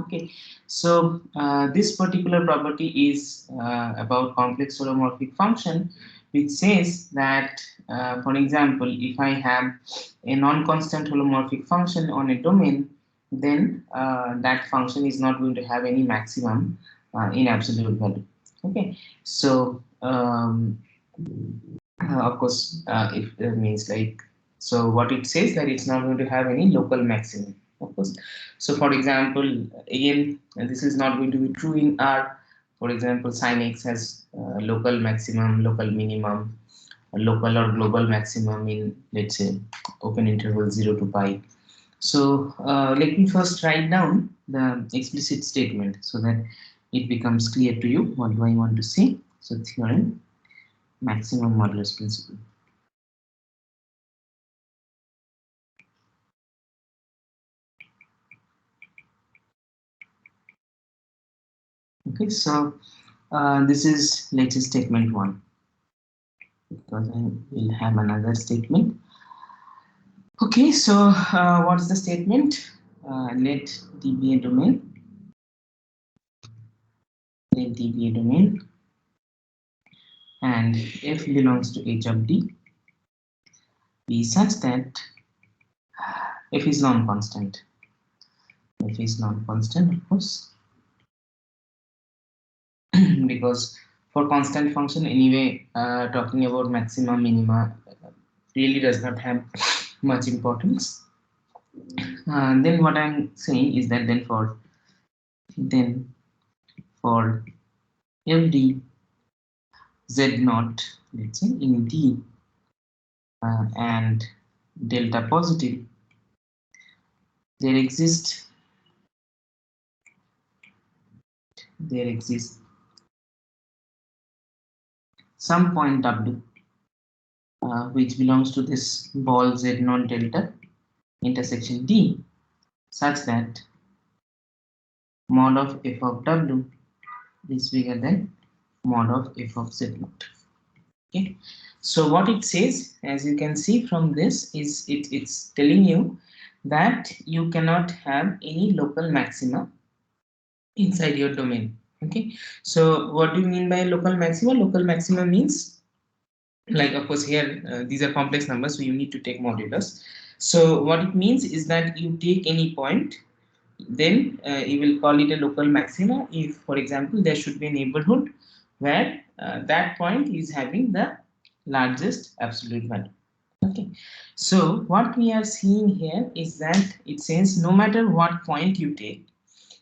Okay, so this particular property is about complex holomorphic function, which says that, for example, if I have a non-constant holomorphic function on a domain, then that function is not going to have any maximum in absolute value. Okay, so of course, if means like, so what it says that it's not going to have any local maximum, of course. So for example, again, this is not going to be true in R. For example, sin x has local maximum, local minimum, local or global maximum in, let's say, open interval 0 to pi. So let me first write down the explicit statement so that it becomes clear to you what do I want to say. So theorem maximum modulus principle. Okay, so this is, let's say, statement one, because I will have another statement. Okay, so what's the statement? Let D be a domain. Let D be a domain, and F belongs to H of D be such that F is non-constant. F is non-constant, of course, because for constant function anyway, talking about maxima, minima really does not have much importance. Then what I'm saying is that then for every z naught, let's say in D, and delta positive, there exists some point W which belongs to this ball z naught delta intersection D, such that mod of f of W is bigger than mod of f of z naught. Okay, so what it says, as you can see from this, is it's telling you that you cannot have any local maxima inside your domain. Okay, so what do you mean by local maxima? Local maxima means, like, of course, here these are complex numbers, so you need to take modulus. So what it means is that you take any point, then you will call it a local maxima if, for example, there should be a neighborhood where that point is having the largest absolute value. Okay, so what we are seeing here is that it says no matter what point you take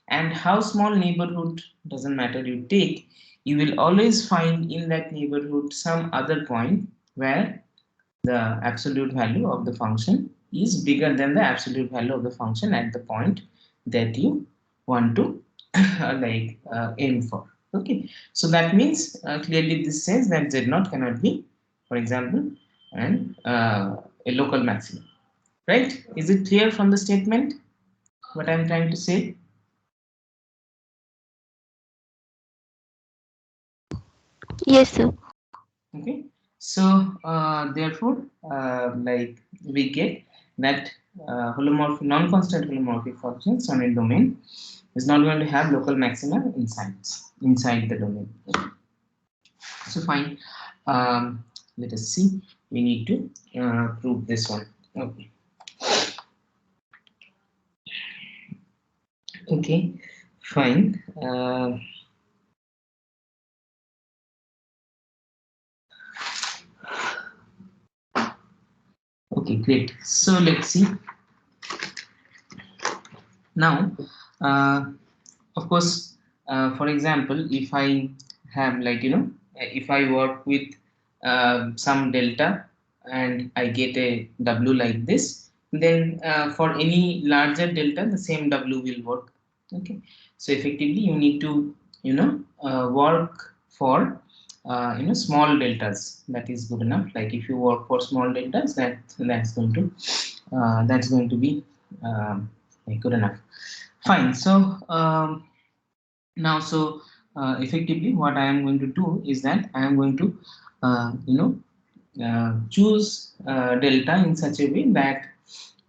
and how small neighborhood, doesn't matter, you take, you will always find in that neighborhood some other point where the absolute value of the function is bigger than the absolute value of the function at the point that you want to aim for. Okay, so that means clearly this says that z naught cannot be, for example, and a local maximum, right? Is it clear from the statement what I'm trying to say? Yes, sir. Okay, so therefore, we get that non-constant holomorphic functions on a domain is not going to have local maxima inside the domain. Okay. So fine. Let us see. We need to prove this one. Okay. Okay. Fine. Okay. Great. So let's see. Now, of course, for example, if I have, if I work with some delta and I get a W like this, then for any larger delta, the same W will work. Okay, so effectively, you need to, work for, small deltas. That is good enough. Like if you work for small deltas, that's going to be good enough. Fine. So now, so effectively, what I am going to do is that I am going to, choose delta in such a way that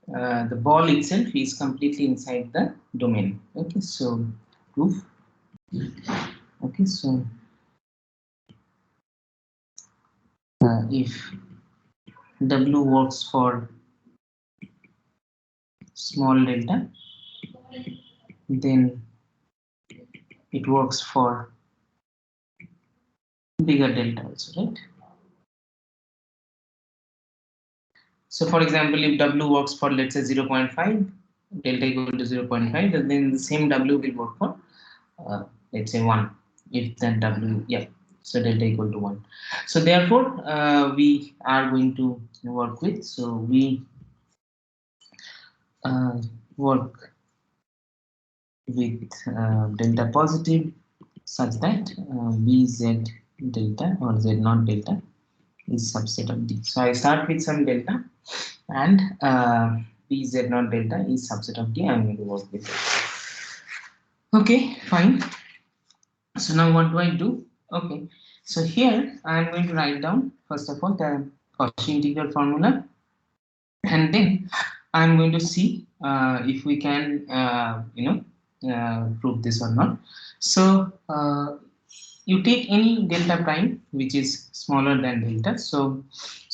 the ball itself is completely inside the domain. Okay, so proof. Okay, so if W works for small delta, then it works for bigger delta also, right? So for example, if W works for, let's say, 0.5, delta equal to 0.5, then the same W will work for uh, let's say 1, if then W, yeah, so delta equal to 1. So therefore we are going to work with, so we uh, work with delta positive such that Bz delta or Z naught delta is subset of D. So I start with some delta, and Bz naught delta is subset of D. I'm going to work with it. Okay, fine. So now what do I do? Okay, so here I am going to write down first of all the Cauchy integral formula, and then I am going to see if we can prove this or not. So you take any delta prime which is smaller than delta. So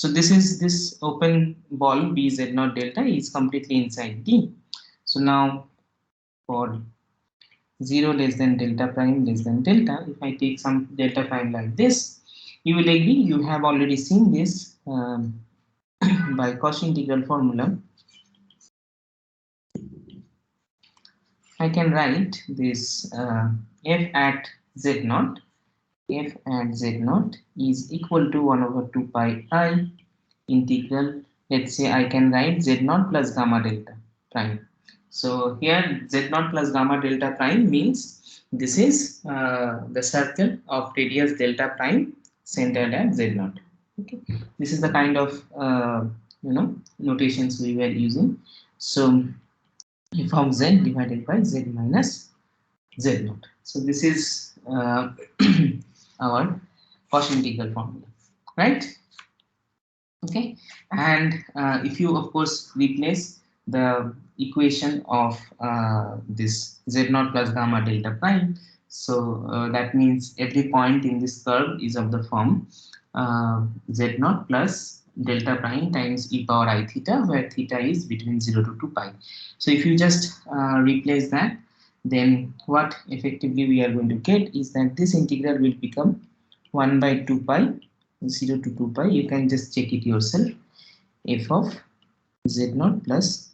this is this open ball Bz naught delta is completely inside D. So now for 0 less than delta prime less than delta, if I take some delta prime like this, you will agree, you have already seen this by Cauchy integral formula. I can write this f at z naught, f at z naught is equal to 1 over 2 pi I integral, let's say I can write z naught plus gamma delta prime. So here z naught plus gamma delta prime means this is the circle of radius delta prime centered at z naught. Okay, this is the kind of notations we were using. So f of z divided by z minus z naught. So this is our Cauchy integral formula, right? Okay, and if you of course replace the equation of this z naught plus gamma delta prime, so that means every point in this curve is of the form z naught plus delta prime times e power I theta, where theta is between 0 to 2 pi. So if you just replace that, then what effectively we are going to get is that this integral will become 1 by 2 pi 0 to 2 pi. You can just check it yourself, f of z naught plus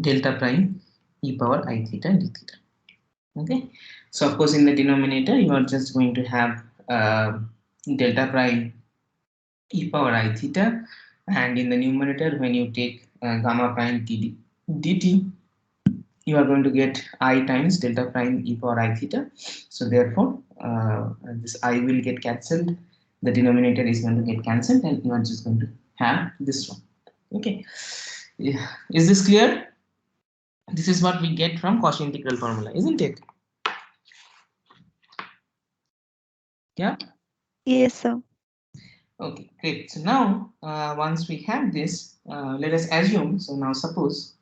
delta prime e power I theta d theta. Okay, so of course in the denominator you are just going to have delta prime e power I theta, and in the numerator when you take gamma prime dt, you are going to get I times delta prime e power I theta. So therefore this I will get cancelled, the denominator is going to get cancelled, and you are just going to have this one. Okay, yeah. Is this clear? This is what we get from Cauchy integral formula, isn't it? Yeah. Yes, sir. Okay, great. So now once we have this, let us assume, so now suppose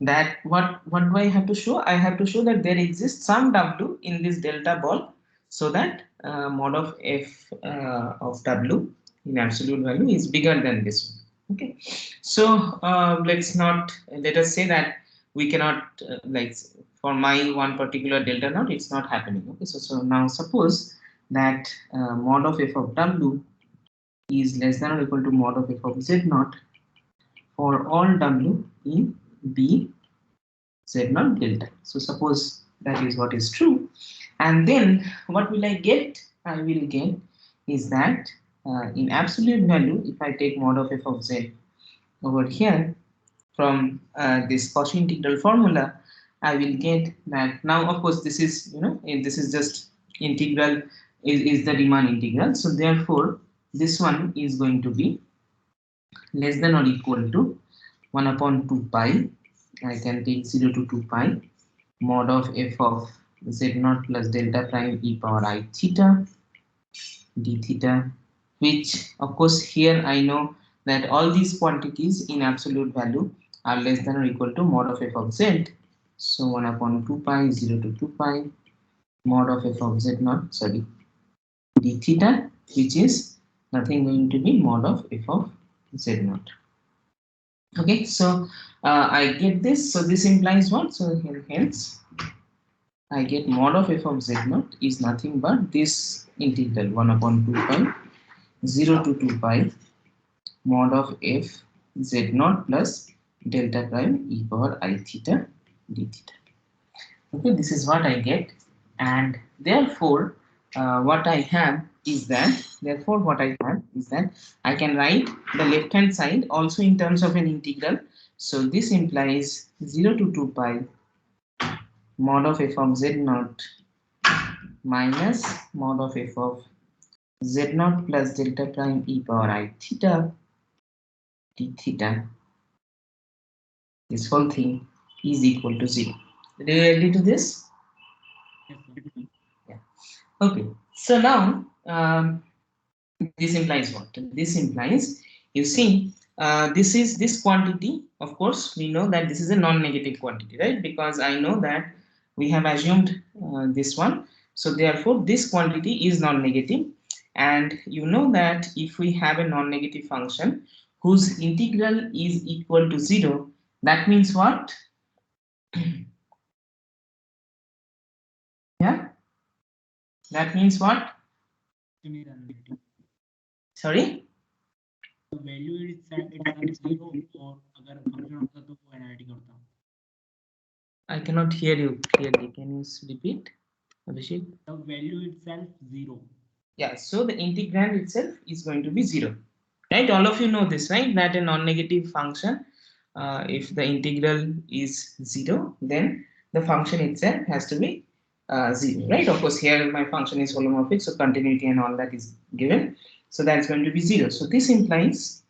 that what do I have to show? I have to show that there exists some W in this delta ball, so that mod of f of W in absolute value is bigger than this one. Okay, so let us say that we cannot like for my one particular delta naught it's not happening. Okay, so now suppose that mod of f of W is less than or equal to mod of f of z naught for all W in B z naught delta. So suppose that is what is true, and then what will I get? I will get is that in absolute value, if I take mod of f of z over here from this Cauchy integral formula, I will get that. Now of course this is this is just integral is the Riemann integral. So therefore this one is going to be less than or equal to 1 upon 2 pi. I can take 0 to 2 pi mod of f of z naught plus delta prime e power I theta d theta, which of course here I know that all these quantities in absolute value are less than or equal to mod of f of z. So 1 upon 2 pi 0 to 2 pi mod of f of z naught, sorry, d theta, which is nothing going to be mod of f of z naught. Okay, so I get this. So this implies what? So here, hence I get mod of f of z naught is nothing but this integral 1 upon 2 pi 0 to 2 pi mod of f z naught plus delta prime e power I theta d theta. Okay, this is what I get, and therefore what I have is that I can write the left hand side also in terms of an integral. So this implies 0 to 2 pi mod of f of z naught minus mod of f of z naught plus delta prime e power I theta d theta. This whole thing is equal to 0. Do you agree to this? Yes, sir. Yeah. Okay. So now this implies what? This implies, you see, this quantity. Of course, we know that this is a non-negative quantity, right? Because I know that we have assumed this one. So therefore, this quantity is non-negative, and you know that if we have a non-negative function whose integral is equal to 0, that means what? Yeah, that means what? Function is analytic. Sorry, The value itself zero और अगर function होता तो वो analytic होता. I cannot hear you clearly. Can you repeat, Abhishek? The value itself zero. Yeah, so the integrand itself is going to be 0, right? All of you know this, right? That a non-negative function, if the integral is 0, then the function itself has to be 0, right? Of course, here my function is holomorphic, so continuity and all that is given. So that's going to be 0. So this implies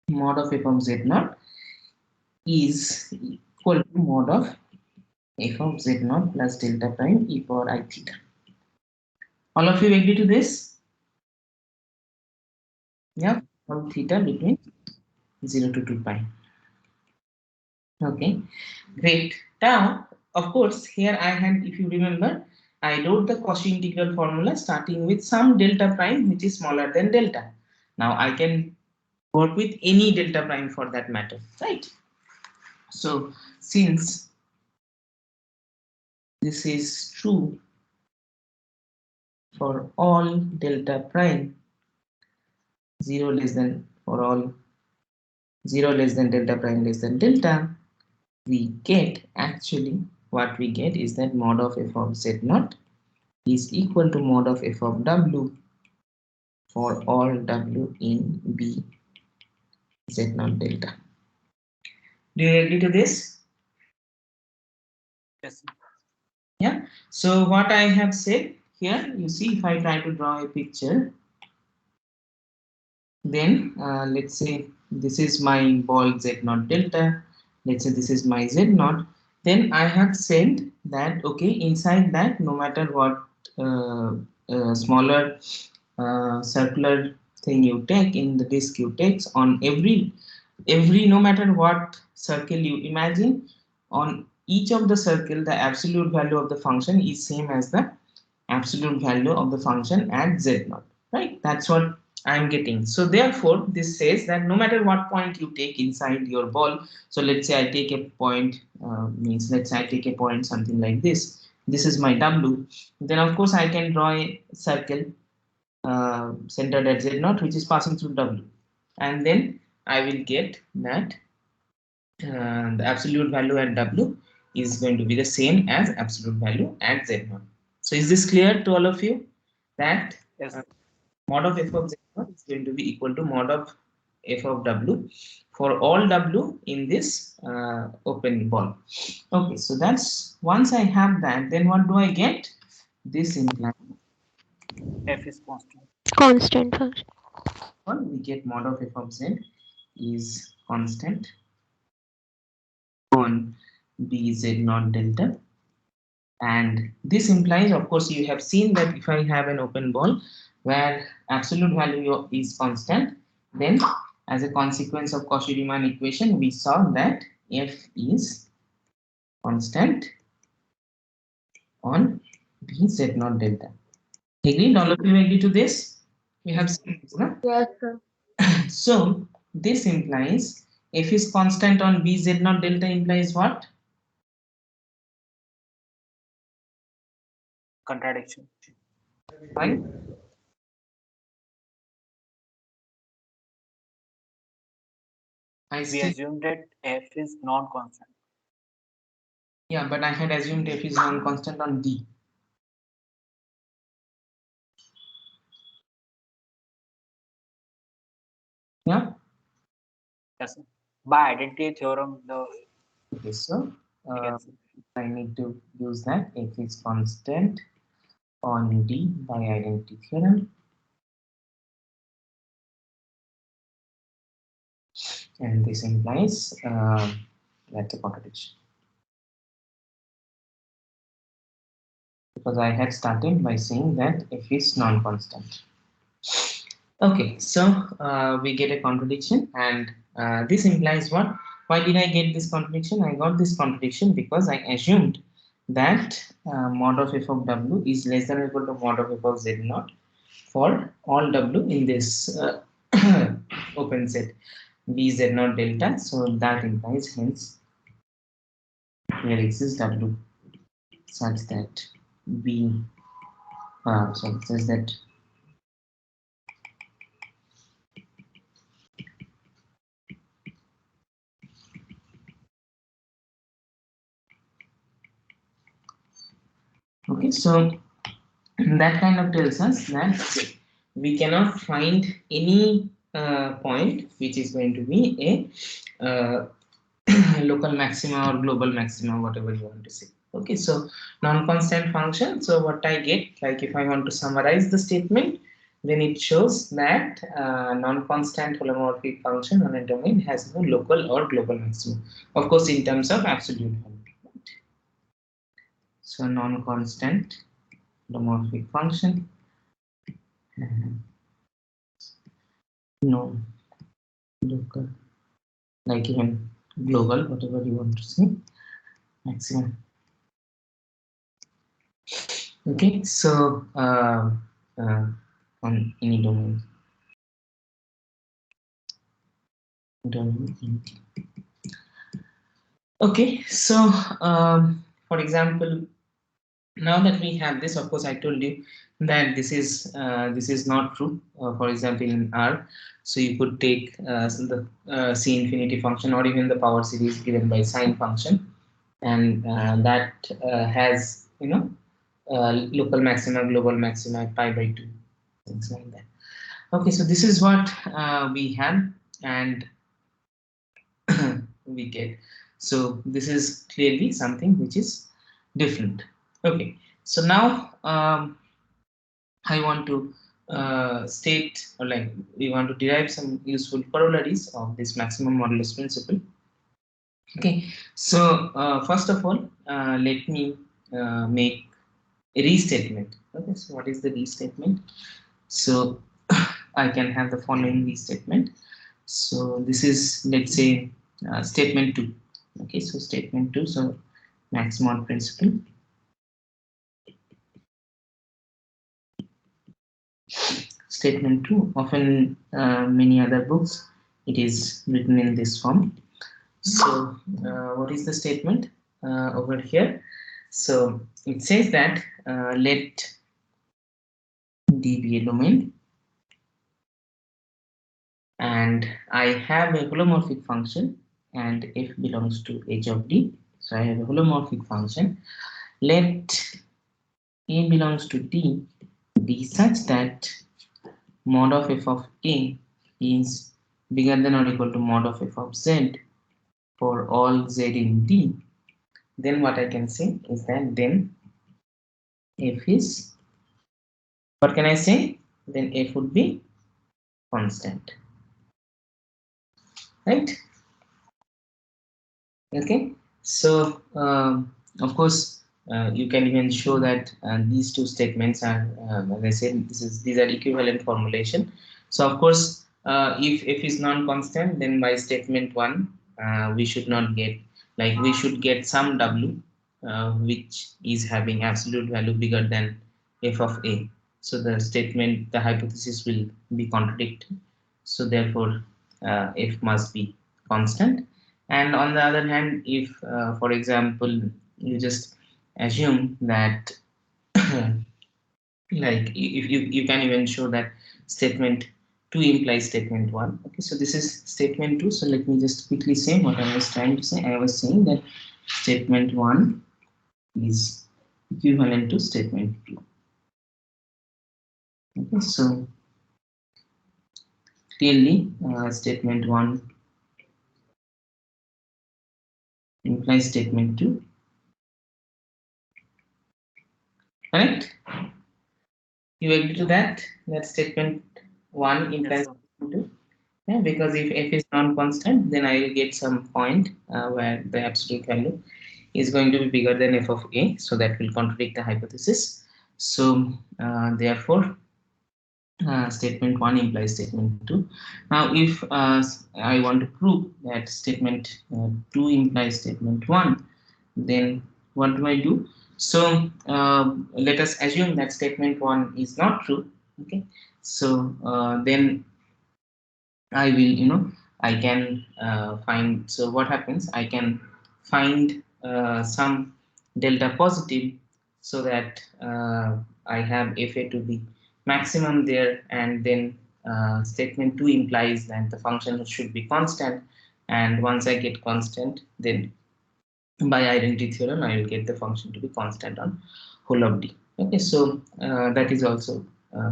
mod of f of z naught is equal to mod of f of z naught plus delta prime e power I theta. All of you agree to this? Yes, Yeah, sir. from theta between 0 to 2 pi. Okay, great. Now, of course, here I had, if you remember, I wrote the Cauchy integral formula starting with some delta prime which is smaller than delta. Now I can work with any delta prime for that matter, right? So since this is true for all delta prime, 0 less than for all 0 less than delta prime less than delta, we get actually what we get is that mod of f of z naught is equal to mod of f of w for all w in B z naught delta. Do you agree to this? Yes, sir. Yeah. So what I have said here, you see, if I try to draw a picture, then let's say this is my ball z naught delta. Let's say this is my z naught. Then I have said that okay, inside that, no matter what smaller circular thing you take in the disk you take on every no matter what circle you imagine, on each of the circle the absolute value of the function is same as the absolute value of the function at z naught, right? That's what I'm getting. So therefore this says that no matter what point you take inside your ball, so let's say I take a point, means let's say I take a point something like this is my w, then of course I can draw a circle centered at z naught which is passing through w, and then I will get that the absolute value at w is going to be the same as absolute value at z naught. So is this clear to all of you that Yes, uh, sir. mod of f of z naught is going to be equal to mod of f of w for all w in this open ball. Okay, so that's once I have that, then what do I get? This implies F is constant. Constant function. we get mod of f of z is constant on bz naught delta, and this implies, of course, you have seen that if I have an open ball where absolute value is constant, then as a consequence of Cauchy-Riemann equation, we saw that f is constant on V Z naught delta. Agreed? All of you agree to this? We have seen this, no? Yes, sir. So this implies f is constant on V Z naught delta implies what? Contradiction. Why? I We still, assume that f is non-constant. yeah, but I had assumed f is non-constant on D. Yeah. Yes. By identity theorem, Okay, so we can see. I need to use that f is constant on D by identity theorem, and this implies that's a contradiction because I had started by saying that f is non-constant. Okay, so we get a contradiction, and this implies what? Why did I get this contradiction? I got this contradiction because I assumed that mod of f of w is less than or equal to mod of f of z naught for all w in this open set b z naught delta. So that implies hence here exists w such that b such that okay, so that kind of tells us that we cannot find any point which is going to be a local maxima or global maxima, whatever you want to say. Okay, so non-constant function. So what I get, like if I want to summarize the statement, then it shows that non-constant holomorphic function on a domain has no local or global maximum, of course in terms of absolute value. So non-constant holomorphic function, no local, like even global, whatever you want to say, maximum. Okay, so on any domain. Okay, so for example, now that we have this, of course I told you that this is not true. For example, in R, so you could take the C infinity function or even the power series given by sine function, and that has, you know, local maxima, global maxima at pi by 2, things like that. Okay, so this is what we have, and we get. So this is clearly something which is different. Okay, so now I want to state, or like we want to derive some useful corollaries of this maximum modulus principle. Okay, so first of all, let me make a restatement. Okay, so what is the restatement? So I can have the following restatement. So this is, let's say, statement 2. Okay, so statement 2, so max mod principle. Statement 2, often many other books, it is written in this form. So what is the statement over here? So it says that let D be a domain, and I have a holomorphic function, and f belongs to h of D. So I have a holomorphic function. Let A belongs to D be such that mod of f of A is bigger than or equal to mod of f of z for all z in D. Then what I can say is that then f is, what can I say? Then f would be constant, right? Okay, so of course you can even show that these two statements are, as I said, these are equivalent formulation. So of course if f is non-constant, then by statement 1 we should not get, like we should get some w which is having absolute value bigger than f of a. So the statement, the hypothesis will be contradicted. So therefore f must be constant. And on the other hand, if for example you just assume that like if you can even show that statement 2 implies statement 1. Okay, so this is statement 2. So let me just quickly say what I was trying to say. I was saying that statement 1 is equivalent to statement 2. Okay, so clearly statement 1 implies statement 2, correct? You agree to that, that statement 1 implies Yes, sir. statement 2? Yeah, because if f is non-constant, then I will get some point where the absolute value is going to be bigger than f of a, so that will contradict the hypothesis. So therefore statement 1 implies statement 2. Now if I want to prove that statement 2 implies statement 1, then what do I do? So let us assume that statement 1 is not true. Okay, so then I will, I can find. So what happens? I can find some delta positive, so that I have fa to be maximum there, and then statement 2 implies that the function should be constant, and once I get constant, then by identity theorem I will get the function to be constant on whole of d. Okay, so that is also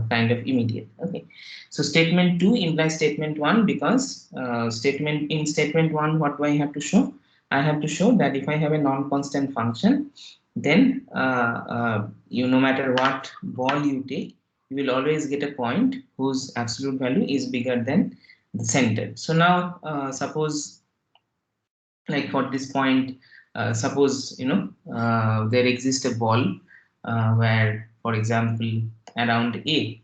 kind of immediate. Okay, so statement 2 implies statement 1 because statement 1, what do I have to show? I have to show that if I have a non-constant function, then you, no matter what ball you take, you will always get a point whose absolute value is bigger than the center. So now suppose, like for this point, suppose there exists a ball where, for example, around a,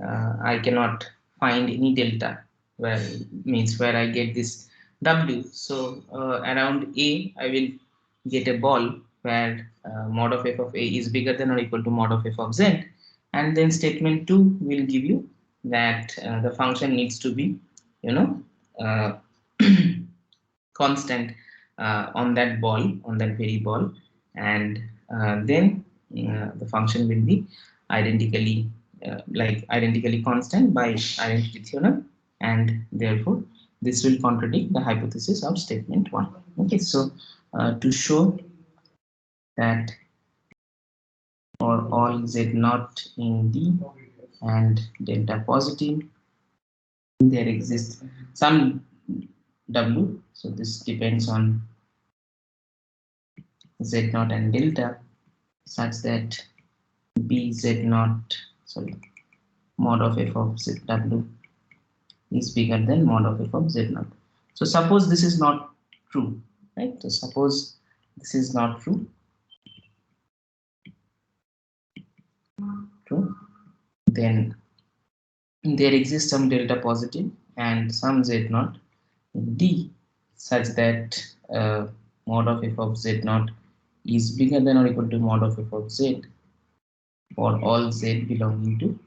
I cannot find any delta, where means where I get this w. So around a I will get a ball where mod of f of a is bigger than or equal to mod of f of z, and then statement 2 will give you that the function needs to be, you know uh, constant on that ball, on that very ball, and then the function will be identically identically constant by identity theorem, and therefore this will contradict the hypothesis of statement 1. Okay, so to show that for all z naught in d and delta positive, there exists some w, so this depends on z naught and delta, such that b z naught, sorry, mod of f of zw is bigger than mod of f of z naught. So suppose this is not true, right? So suppose this is not true, then there exists some delta positive and some z naught in d, such that mod of f of z naught is bigger than or equal to mod of f of z for all z belonging to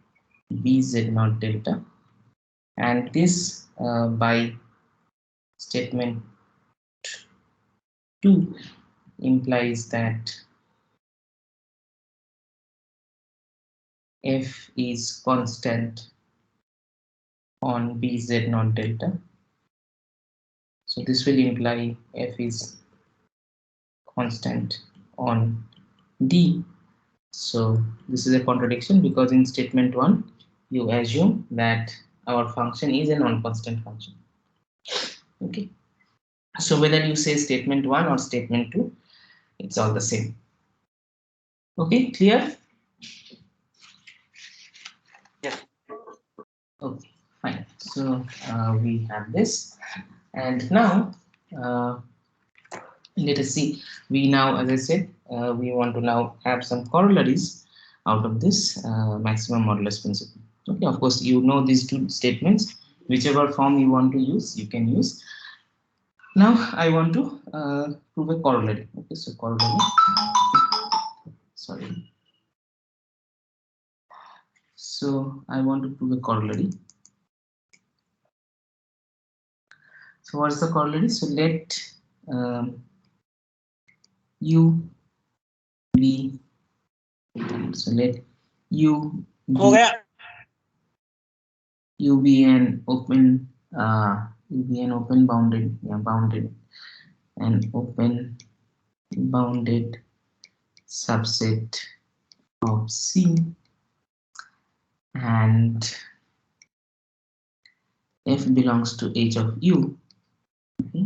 b z naught delta, and this by statement 2 implies that f is constant on bz not delta. So this will imply f is constant on d. So this is a contradiction because in statement 1 you assume that our function is a non-constant function. Okay, so whether you say statement 1 or statement 2, it's all the same. Okay, clear? Yes. Okay, fine. So we have this, and now uh, let us see. We now, as I said, we want to now have some corollaries out of this maximum modulus principle. Okay, of course, you know these two statements. whichever form you want to use, you can use. Now I want to prove a corollary. Okay, so corollary, sorry, so I want to prove a corollary. So what's the corollary? So let um, u be, so let u हो be, गया u be an open u be an open bounded, yeah, bounded, an open bounded subset of C, and f belongs to h of u. Okay.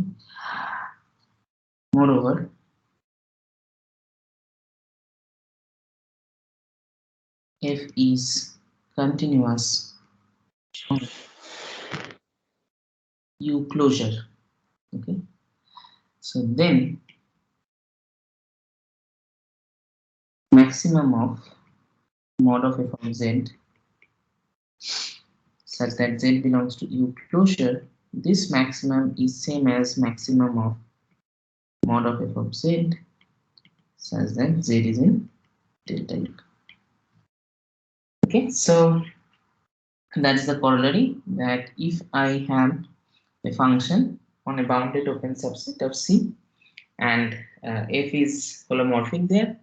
Moreover, f is continuous on u closure. Okay, so then maximum of mod of f of z such that z belongs to u closure, this maximum is same as maximum of mod of f of z such that z is in delta u. Okay, so that's the corollary, that if I have a function on a bounded open subset of C and f is holomorphic there,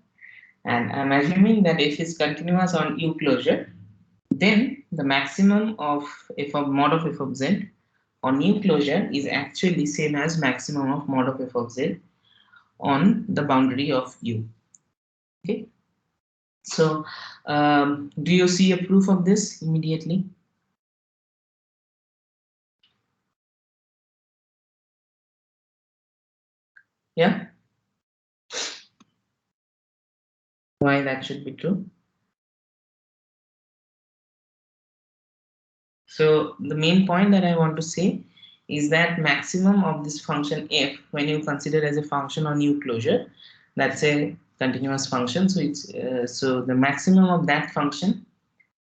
and I'm assuming that f is continuous on u closure, then the maximum of f of mod of f of z on u closure is actually same as maximum of mod of f of z on the boundary of u. Okay, so do you see a proof of this immediately? Yeah, why that should be true? So the main point that I want to say is that maximum of this function f, when you consider as a function on u closure, that's a continuous function, so it's so the maximum of that function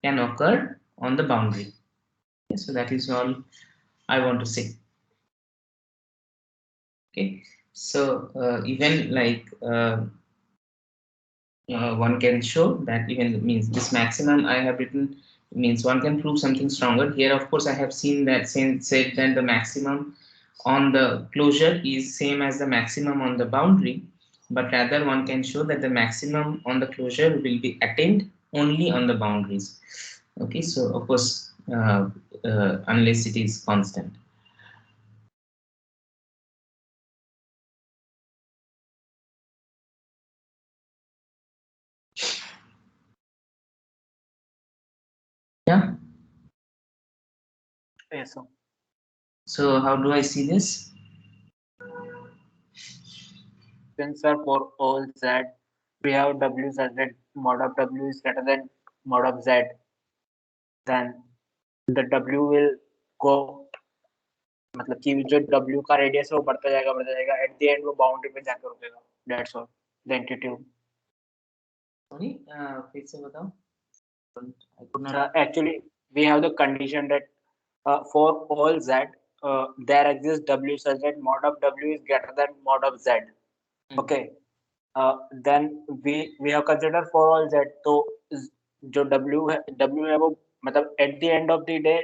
can occur on the boundary. Okay, so that is all I want to say. Okay, so even like one can show that even means this maximum I have written means one can prove something stronger. Here, of course, I have seen that said that the maximum on the closure is same as the maximum on the boundary, but rather one can show that the maximum on the closure will be attained only on the boundaries. Okay, so of course, unless it is constant. Yeah. yes sir. So how do I see this? Since sir for all z we have w such that mod of w is greater than mod of z, then the w will go, मतलब कि जो w का radius है वो बढ़ता जाएगा at the end वो boundary पे जाकर रुकेगा, that's all the attitude. Sorry, फिर से बताओ. I could not. Actually we have the condition that for all z there exists w such that mod of w is greater than mod of z. Okay, then we have considered for all z, तो जो w है वो मतलब at the end of the day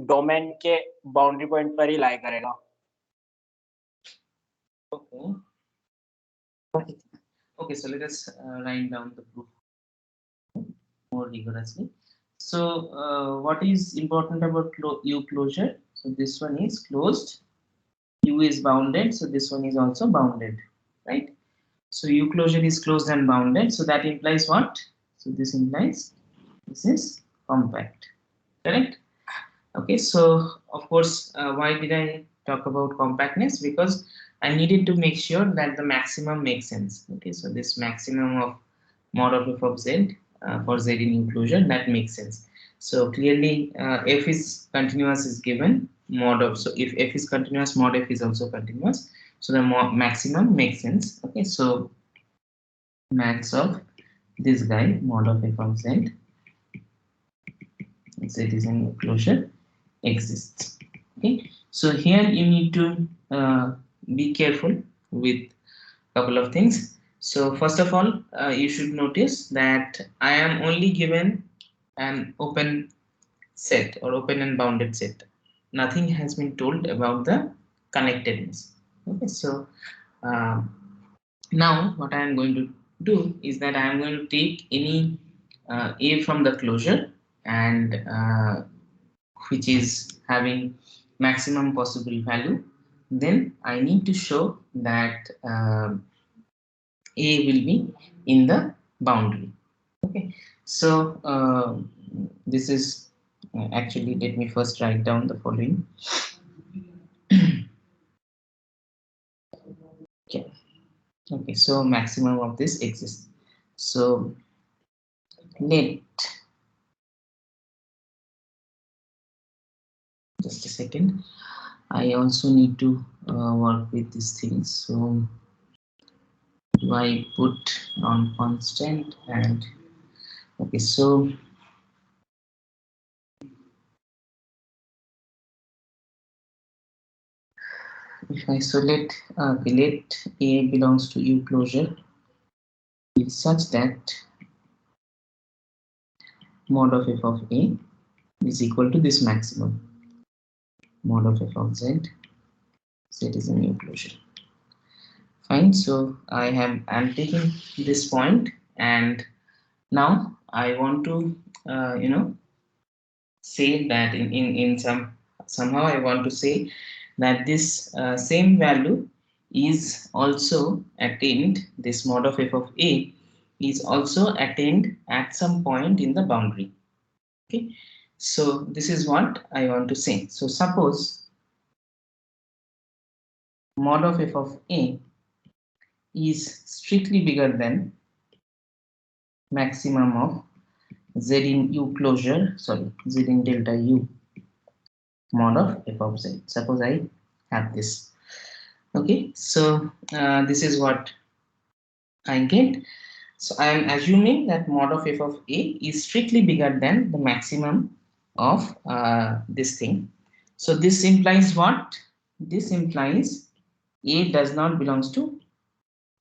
domain के boundary point पर ही लाई करेगा. Okay. Okay. Okay, so let us write down the proof more rigorously. So, what is important about U closure? So, this one is closed, U is bounded, so this one is also bounded, right? So, U closure is closed and bounded, so that implies what? So, this implies this is compact, correct? Okay, so of course, why did I talk about compactness? Because I needed to make sure that the maximum makes sense. Okay, so this maximum of mod of f of z for z in inclusion, that makes sense. So clearly, f is continuous is given, mod of, so if f is continuous, mod f is also continuous. So the maximum makes sense. Okay, so max of this guy mod of f of z, z is in closure, exists. Okay, so here you need to be careful with couple of things. So first of all, you should notice that I am only given an open set or open and bounded set. Nothing has been told about the connectedness. Okay, so um, now what I am going to do is that I am going to take any a from the closure and which is having maximum possible value, then I need to show that a will be in the boundary. Okay, so this is actually, let me first write down the following. Okay, okay, so maximum of this exists. So let, just a second, I also need to work with these things. So do I put non-constant and okay, so if I let let A belongs to U closure is such that mod of f of A is equal to this maximum mod of f of z. Z is a new closure. Fine. So I'm taking this point, and now I want to say that in somehow I want to say that this same value is also attained, this mod of f of A is also attained at some point in the boundary. Okay, so this is what I want to say. So suppose mod of f of A is strictly bigger than maximum of z in u closure, sorry, z in delta u mod of f of z. Suppose I have this. Okay, so this is what I get. So I am assuming that mod of f of A is strictly bigger than the maximum of this thing. So this implies what? This implies A does not belongs to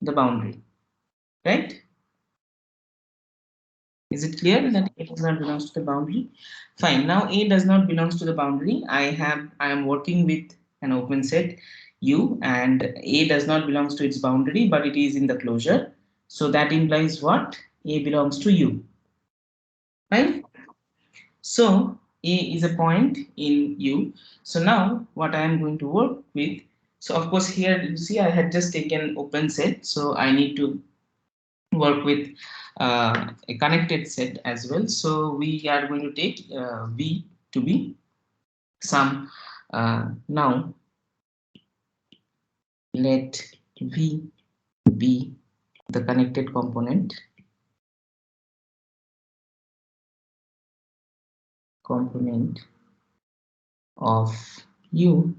the boundary, right? Is it clear that A does not belongs to the boundary? Fine. Now A does not belongs to the boundary. I am working with an open set U, and A does not belongs to its boundary, but it is in the closure. So that implies what? A belongs to U, right? So A is a point in U. So now what I am going to work with. So of course here you see I had just taken open set. So I need to work with a connected set as well. So we are going to take V to be some. Now let V be the connected component of U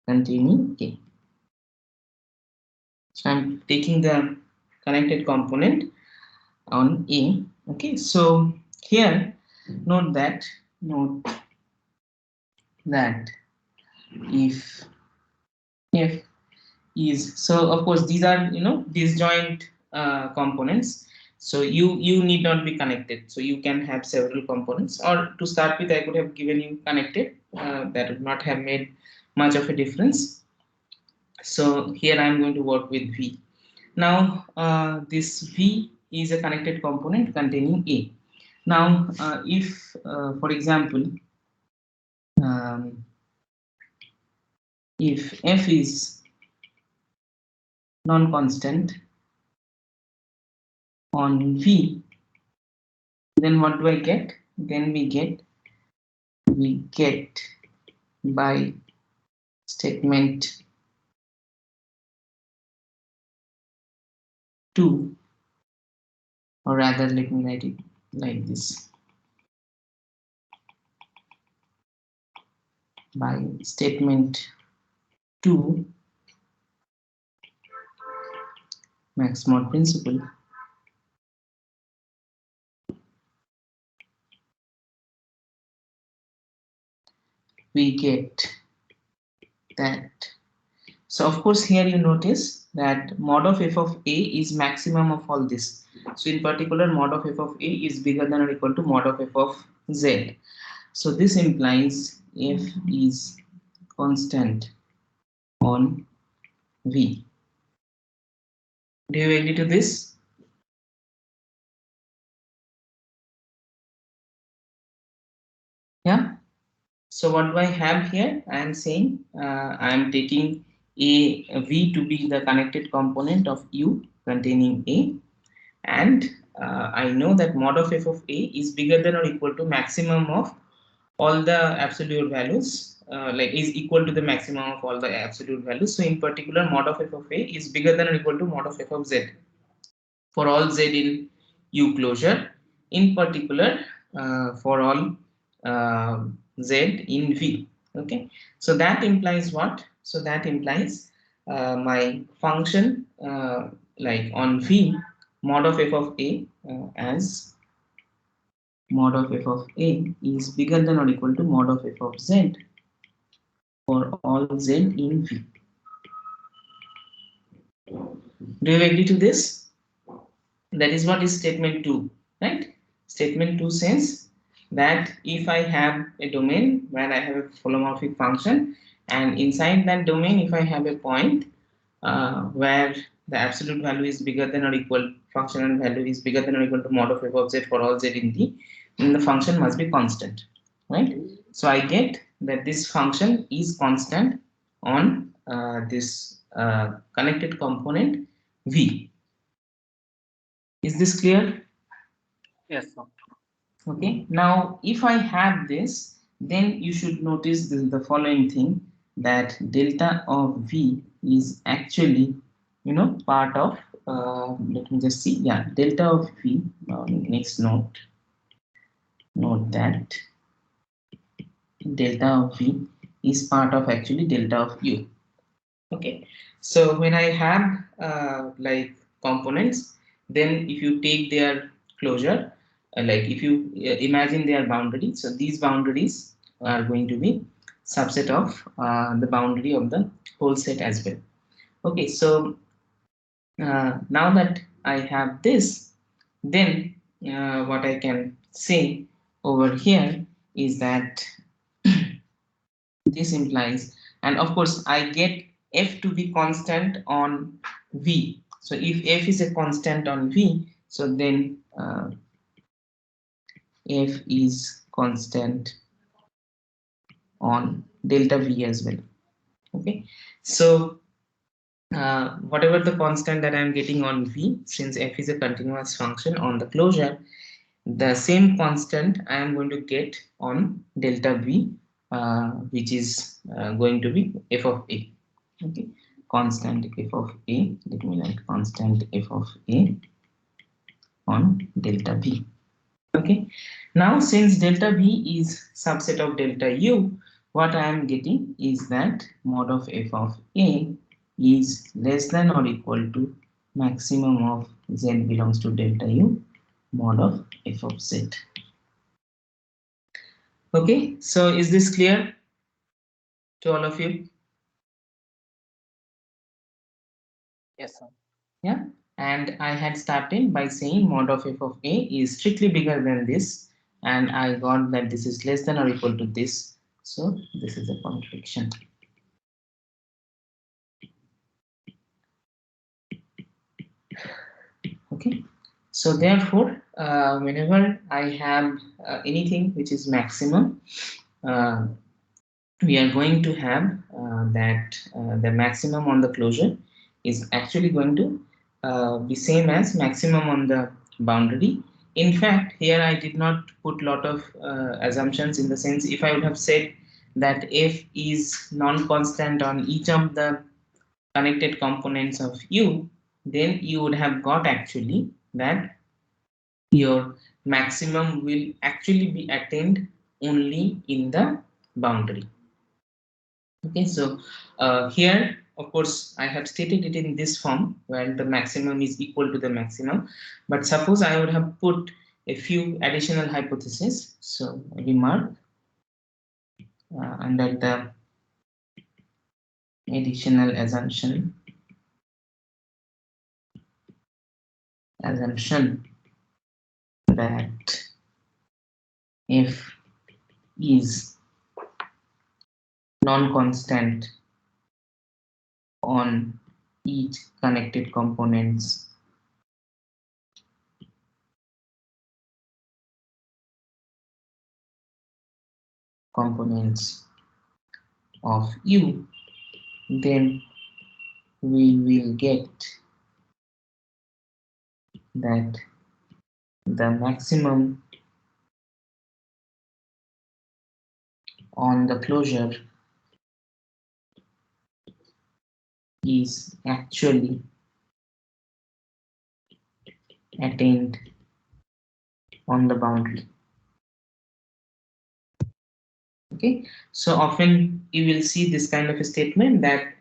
containing A. So I'm taking the connected component on A. Okay, so here note that if f is, so of course these are disjoint components, so you need not be connected, so you can have several components, or to start with I could have given you connected, that would not have made much of a difference. So here I am going to work with V. Now this V is a connected component containing A. Now if for example if f is non-constant on V, then what do I get? Then we get by statement 2, or rather let me write it like this, by statement 2 max mod principle, we get that. So of course here you notice that mod of f of a is maximum of all this. So in particular mod of f of a is bigger than or equal to mod of f of z. So this implies f is constant on v. Do you agree to this? Yeah. So what do I have here? I am saying I am taking a v to be the connected component of u containing a, and I know that mod of f of a is bigger than or equal to maximum of all the absolute values, like is equal to the maximum of all the absolute values. So in particular mod of f of a is bigger than or equal to mod of f of z for all z in u closure, in particular for all uh, z in v. Okay, so that implies what? So that implies my function like on v mod of f of a as mod of f of a is bigger than or equal to mod of f of z for all z in v. Do you agree to this? That is what is statement 2, right? Statement 2 says that if I have a domain where I have a holomorphic function, and inside that domain if I have a point where the absolute value is bigger than or equal, functional value is bigger than or equal to mod of f of z for all z in D, then the function must be constant, right? So I get that this function is constant on this connected component v. Is this clear? Yes, sir. Okay, now if I have this, then you should notice the following thing, that delta of v is actually, you know, part of let me just see, yeah, delta of v. Next note that delta of v is part of actually delta of u. Okay, so when I have like components, then if you take their closure, like if you imagine their boundary, so these boundaries are going to be subset of the boundary of the whole set as well. Okay, so now that I have this, then what I can say over here is that this implies, and of course I get f to be constant on v. So if f is a constant on v, so then f is constant on delta v as well. Okay, so whatever the constant that I'm getting on v, since f is a continuous function on the closure, the same constant I am going to get on delta v, which is going to be f of a. Okay, constant f of a, let me write constant f of a on delta v. Okay, now since delta v is subset of delta u, what I am getting is that mod of f of a is less than or equal to maximum of z belongs to delta u mod of f of z. Okay, so is this clear to all of you? Yes, sir. Yeah, and I had started by saying mod of f of a is strictly bigger than this, and I got that this is less than or equal to this. So this is a contradiction. Okay, so therefore, whenever I have anything which is maximum, uh, we are going to have that the maximum on the closure is actually going to be same as maximum on the boundary. In fact, here I did not put lot of assumptions, in the sense if I would have said that f is non-constant on each of the connected components of u, then you would have got actually that your maximum will actually be attained only in the boundary. Okay, so here, of course, I have stated it in this form where the maximum is equal to the maximum. But suppose I would have put a few additional hypotheses. So remark under the additional assumption that f is non-constant on each connected components of U, then we will get that the maximum on the closure is actually attained on the boundary. Okay, so often you will see this kind of a statement that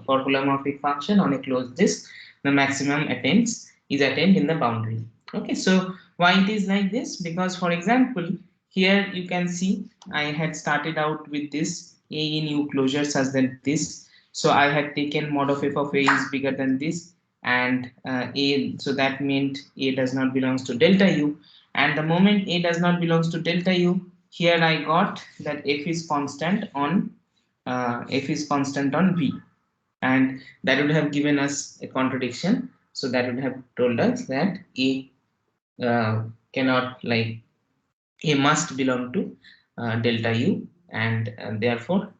for holomorphic function on a closed disk, the maximum is attained in the boundary. Okay, so why it is like this? Because for example, here you can see I had started out with this a in U closure such that this. So I had taken mod of a is bigger than this, and a, so that meant a does not belongs to delta U, and the moment a does not belongs to delta U, here I got that f is constant on v, and that would have given us a contradiction. So that would have told us that a cannot, like, a must belong to delta u, and therefore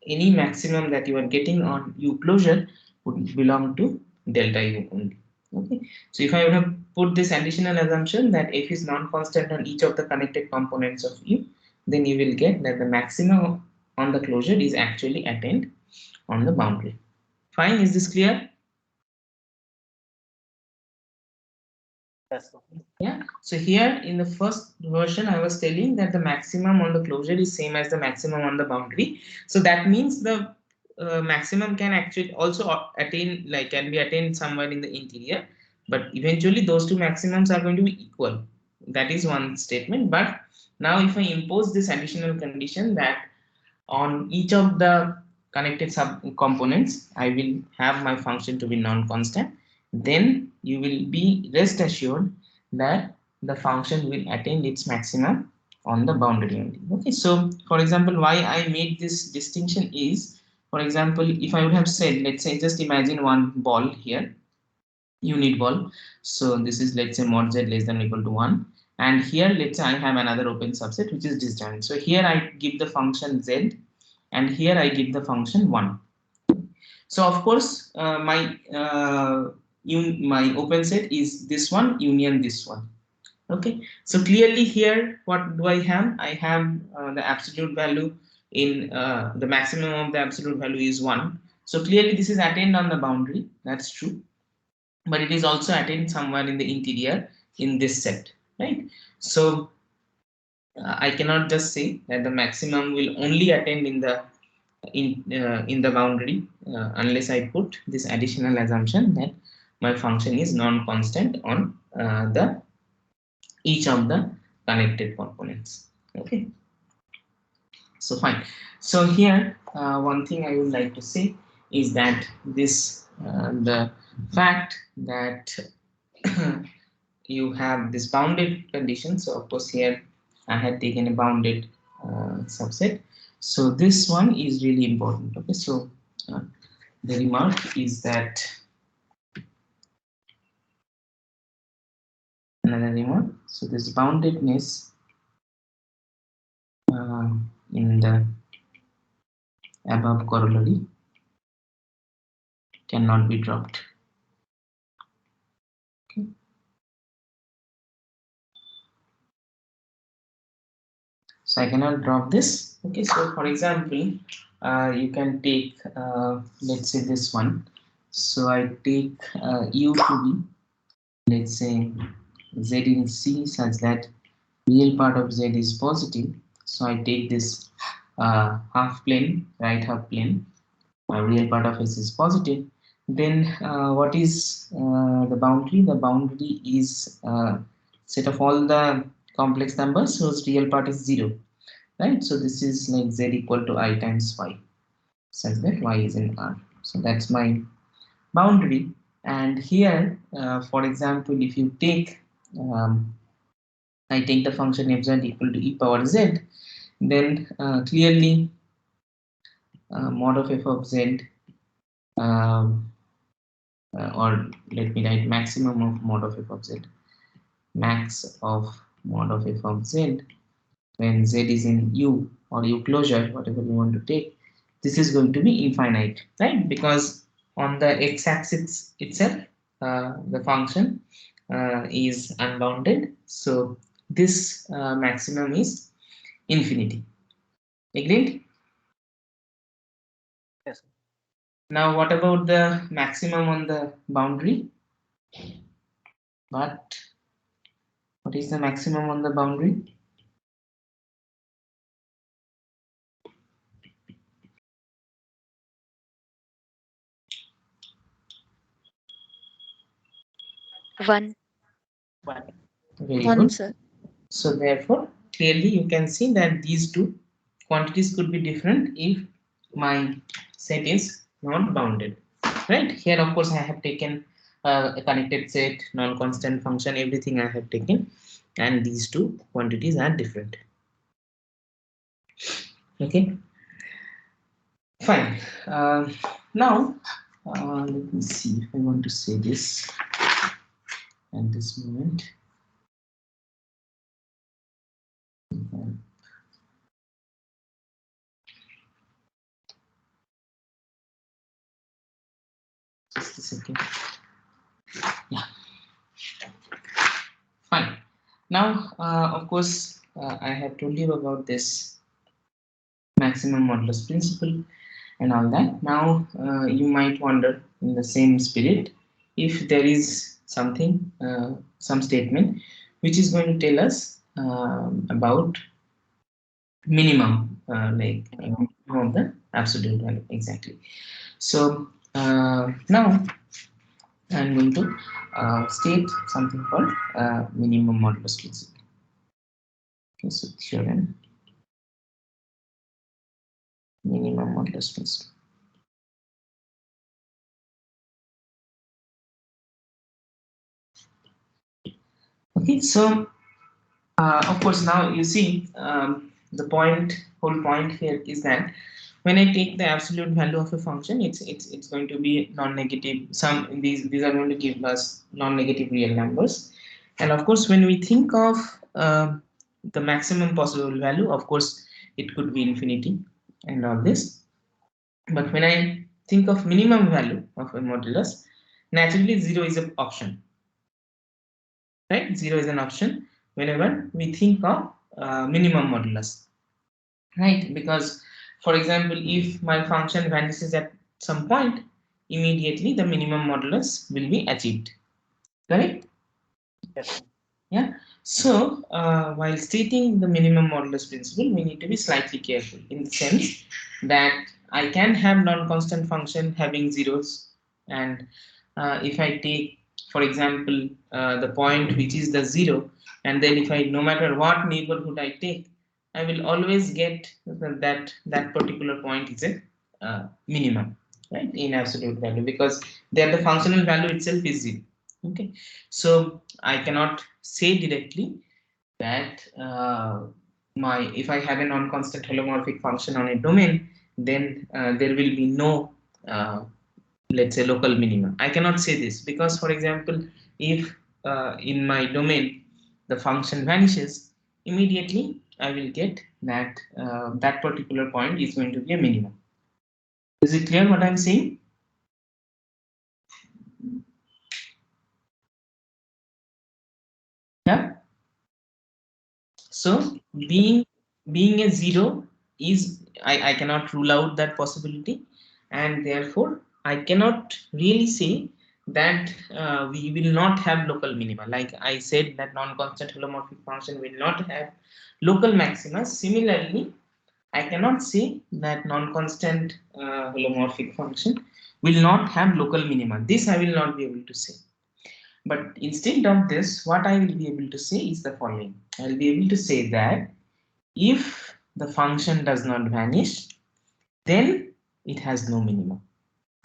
any maximum that you are getting on u closure would belong to delta u only. Okay, so if I would have put this additional assumption that f is non-constant on each of the connected components of u, then you will get that the maximum on the closure is actually attained on the boundary. Fine, is this clear? Yes. Yeah, so here in the first version I was telling that the maximum on the closure is same as the maximum on the boundary. So that means the maximum can actually also attain, like, can be attained somewhere in the interior, but eventually those two maximums are going to be equal. That is one statement. But now if I impose this additional condition that on each of the connected sub components I will have my function to be non-constant, then you will be rest assured that the function will attain its maximum on the boundary only. Okay, so for example, why I made this distinction is, for example, if I would have said, let's say, just imagine one ball here, unit ball. So this is, let's say, mod z less than or equal to 1, and here let's say I have another open subset which is disjoint. So here I give the function z, and here I give the function 1. So of course my open set is this one union this one. Okay, so clearly here what do I have? I have the absolute value in the maximum of the absolute value is 1. So clearly this is attained on the boundary, that's true, but it is also attained somewhere in the interior in this set, right? So I cannot just say that the maximum will only attain in the boundary unless I put this additional assumption that my function is non-constant on the each of the connected components. Okay, so fine. So here one thing I would like to say is that this the fact that you have this bounded condition. So of course here I had taken a bounded subset. So this one is really important. Okay, so the remark is that another remark. So this boundedness in the above corollary cannot be dropped. Okay. So I cannot drop this. Okay, so for example, you can take let's say this one. So I take u to be, let's say, z in C such that real part of z is positive. So I take this half plane, right half plane, real part of s is positive. Then what is the boundary? The boundary is set of all the complex numbers whose real part is 0. right? So this is like z equal to I times y, such that y is in R. So that's my boundary. And here, for example, if you take I take the function f z equal to e power z, then clearly mod of f of z, um, or let me write maximum of mod of f of z, max of mod of f of z when z is in u or u closure, whatever you want to take, this is going to be infinite, right? Because on the x-axis itself, the function is unbounded, so this maximum is infinity. Agreed? Yes. Now, what about the maximum on the boundary? But what is the maximum on the boundary? One. One. Very One, good. sir. So therefore, clearly you can see that these two quantities could be different if my set is not bounded. Right? Here, of course, I have taken a connected set, non-constant function, everything I have taken, and these two quantities are different. Okay, fine. Now, let me see if I want to say this at this moment. Just a second. Yeah, fine. Now, of course, I have told you about this maximum modulus principle and all that. Now, you might wonder in the same spirit if there is something, some statement which is going to tell us about minimum, like minimum of the absolute value. Exactly. So, now I'm going to state something called minimum modulus principle. Okay, so theorem minimum modulus principle. Okay, so of course now you see the whole point here is that when I take the absolute value of a function, it's going to be non-negative. Some these are going to give us non-negative real numbers, and of course when we think of the maximum possible value, of course it could be infinity and all this. But when I think of minimum value of a modulus, naturally zero is an option, right? Zero is an option whenever we think of minimum modulus, right? Because, for example, if my function vanishes at some point, immediately the minimum modulus will be achieved, correct? Yes. Yeah. So, while stating the minimum modulus principle, we need to be slightly careful in the sense that I can have non-constant function having zeros, and if I take, for example, the point which is the zero, and then if I, no matter what neighborhood I take, I will always get that particular point is a minimum, right, in absolute value, because there the functional value itself is zero. Okay, so I cannot say directly that my if I have a non-constant holomorphic function on a domain, then there will be no let's say local minimum. I cannot say this because, for example, if in my domain the function vanishes, immediately I will get that that particular point is going to be a minimum. Is it clear what I'm saying? Yeah. So being a zero is I cannot rule out that possibility, and therefore I cannot really say that we will not have local minima. Like I said, that non-constant holomorphic function will not have local maxima. Similarly, I cannot say that non-constant holomorphic function will not have local minima. This I will not be able to say. But instead of this, what I will be able to say is the following. I will be able to say that if the function does not vanish, then it has no minimum.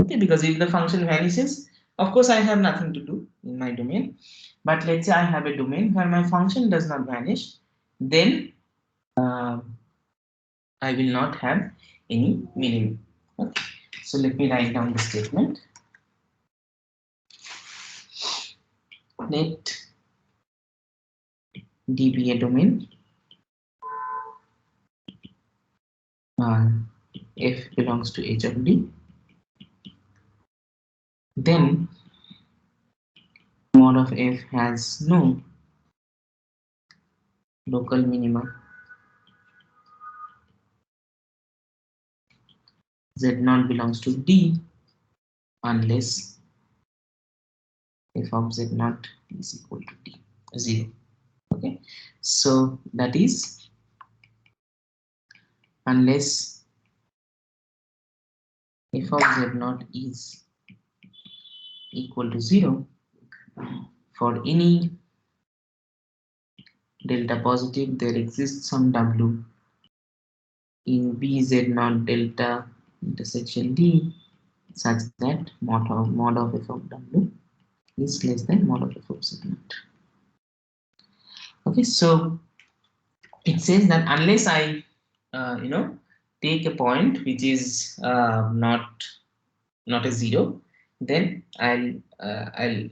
Okay, because if the function vanishes, of course I have nothing to do in my domain. But let's say I have a domain where my function does not vanish, then I will not have any minimum. Okay, so let me write down the statement. Let D be a domain. F belongs to H of D. Then mod of F has no local minima. Z0 belongs to D unless f of Z0 is equal to D 0. Okay, so that is unless f of Z0 is equal to 0 for any delta positive, there exists some W in BZ0 delta intersection D such that mod of f of W is less than mod of f of Z0. Okay, so it says that unless I take a point which is not a 0, then I'll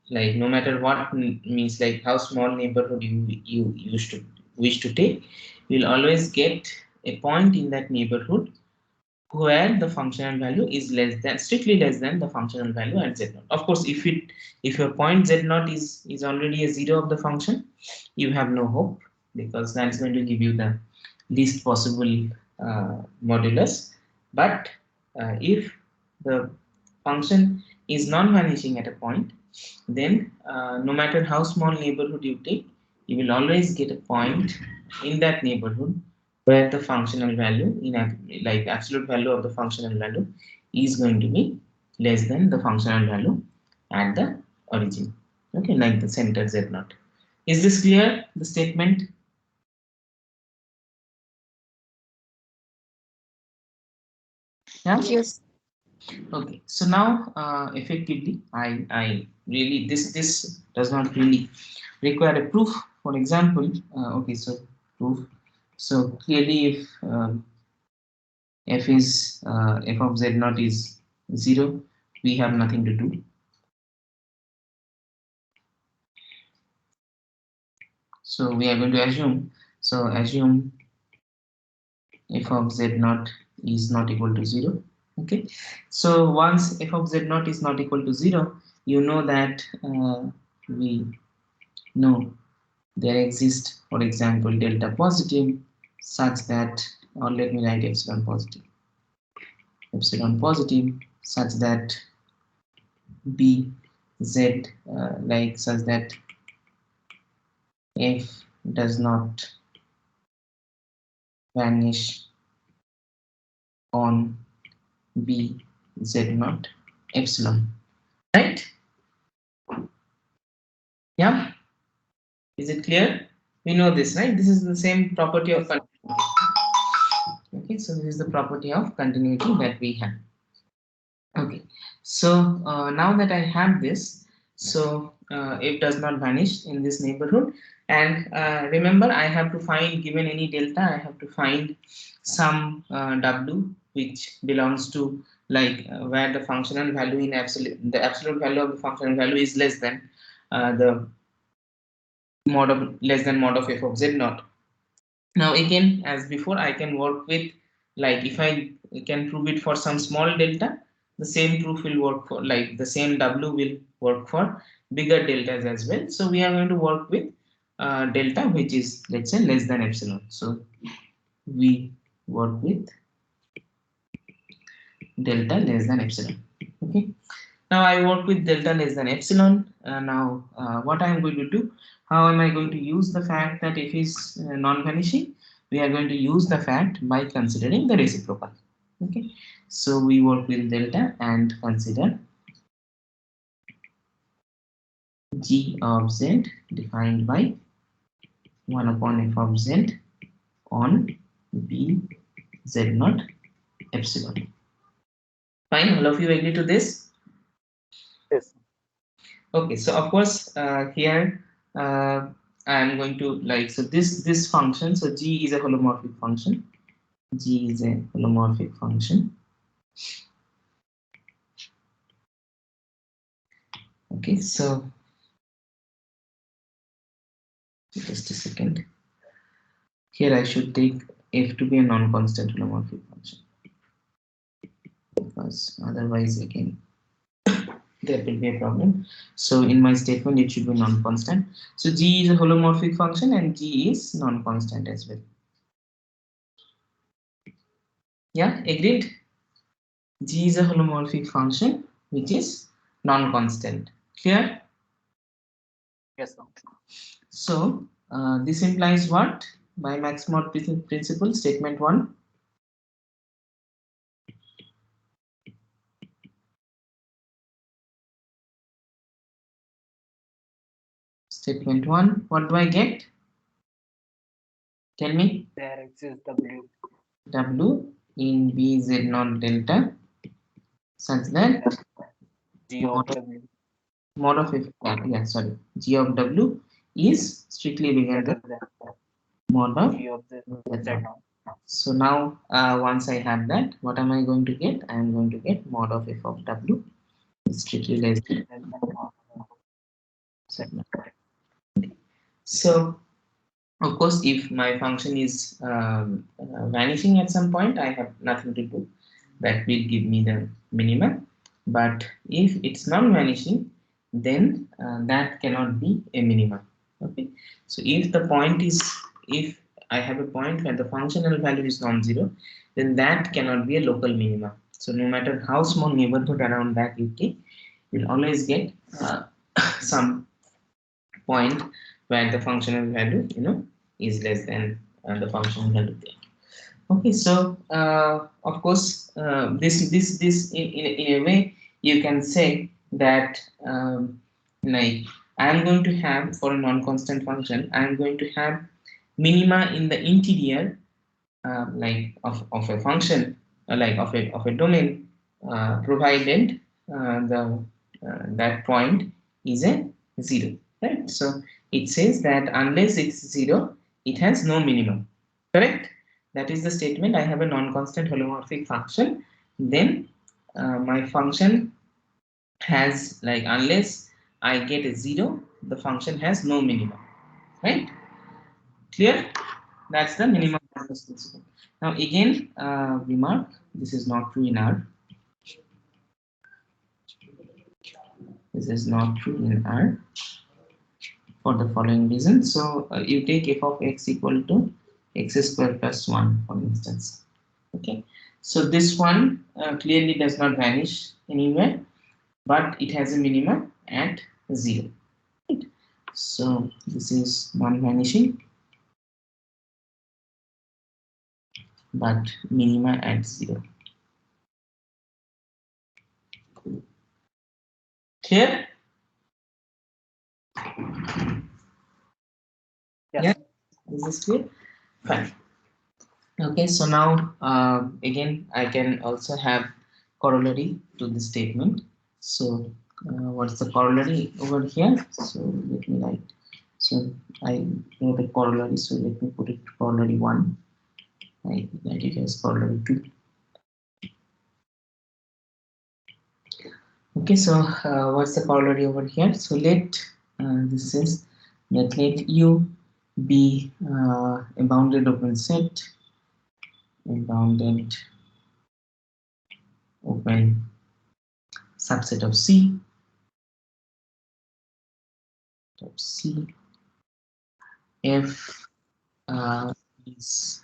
like, no matter what, means like how small neighborhood you used to wish to take, you'll always get a point in that neighborhood where the functional value is strictly less than the functional value at z0. Of course, if your point z0 is already a 0 of the function, you have no hope, because that's going to give you the least possible modulus. But if the function is non-vanishing at a point, then no matter how small neighborhood you take, you will always get a point in that neighborhood where the functional value like absolute value of the functional value is going to be less than the functional value at the origin. Okay, like the center z0. Is this clear, the statement? Yeah. Yes. Okay, so now effectively I really, this does not really require a proof. For example, okay, so proof. So clearly, if f of z0 is 0, we have nothing to do. So we are going to assume. So assume f of z0 is not equal to 0. Okay, so once f of z0 is not equal to 0, you know that we know there exists, for example, delta positive such that, or let me write epsilon positive such that b z like such that f does not vanish on b z0 epsilon, right? Yeah, is it clear? We know this, right? This is the same property of continuity. Okay, so this is the property of continuity that we have. Okay, so now that I have this, so it does not vanish in this neighborhood. And remember, I have to find, given any delta, I have to find some W which belongs to, like where the functional value in the absolute value of the functional value is less than the mod of f of z naught. Now again, as before, I can work with, like if I can prove it for some small delta, the same proof will work for, like the same W will work for bigger deltas as well. So we are going to work with delta which is, let's say, less than epsilon. So we work with delta less than epsilon. Okay. Now I work with delta less than epsilon. Now what I am going to do, how am I going to use the fact that f is non-vanishing? We are going to use the fact by considering the reciprocal. Okay, so we work with delta and consider g of z defined by 1 upon f of z on B Z naught epsilon. Fine, all of you agree to this? Yes. Okay, so of course here I am going to like, so this function, so G is a holomorphic function. G is a holomorphic function. Okay, so just a second. Here I should take f to be a non-constant holomorphic function, because otherwise again there will be a problem. So in my statement it should be non-constant. So G is a holomorphic function and G is non-constant as well. Yeah, agreed? G is a holomorphic function which is non-constant. Clear? Yes, sir. So this implies what? By Max-Mod principle, statement 1. Statement 1, what do I get? Tell me. There exists W. W in BZ not delta such that G of mod W mod of f, yeah, sorry, G of W is strictly bigger than greater than mod of G of the Z Z naught. naught. So now once I have that, what am I going to get? I am going to get mod of f of W is strictly less than Less than mod of Z Z naught. naught. So of course, if my function is vanishing at some point, I have nothing to do. That will give me the minimum. But if it's non-vanishing, then that cannot be a minimum. Okay. So if I have a point where the functional value is non-zero, then that cannot be a local minimum. So no matter how small neighborhood around that you take, you'll always get some point where the functional value is less than the functional value there. Okay, so of course this in a way you can say that like I am going to have, for a non-constant function, I am going to have minima in the interior like of a function, like of a domain, provided the that point is a zero, right? So it says that unless it's zero, it has no minimum, correct? That is the statement. I have a non-constant holomorphic function, then my function has, like, unless I get a zero, the function has no minimum, right? Clear? That's the Yes. minimum modulus principle. Now again, remark, this is not true in R. This is not true in R for the following reason. So you take f of x equal to x square plus 1, for instance. Okay. So this one clearly does not vanish anywhere, but it has a minimum at 0. Right? So this is non-vanishing, but minima at 0. Clear? Yes. Yeah, this is clear. Fine. Okay, so now again I can also have corollary to the statement. So what's the corollary over here? So let me write. So I wrote a corollary. So let me put it corollary 1. I write it as corollary 2. Okay, so what's the corollary over here? So this is let U be a bounded open set, a bounded open subset of C if is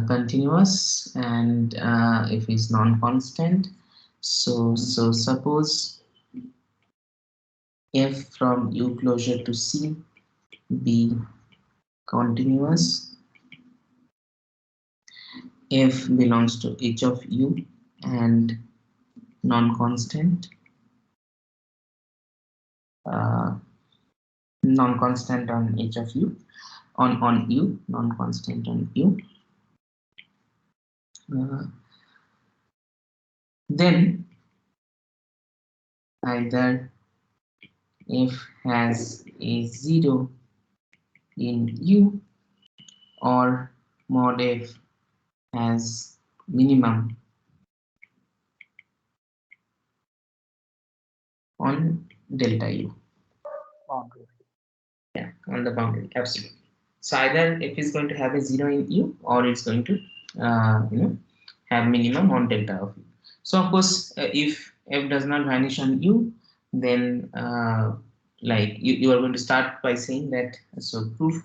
continuous and if is non-constant. So suppose f from U closure to C be continuous, f belongs to H of U and non-constant, uh, non-constant on H of U. on U, non-constant on U. Then either f has a 0 in U or mod f has minimum on delta U. Boundary. Yeah, on the boundary, absolutely. So either f is going to have a 0 in U or it's going to have minimum on delta of U. So of course, if f does not vanish on U, then like you are going to start by saying that, so proof.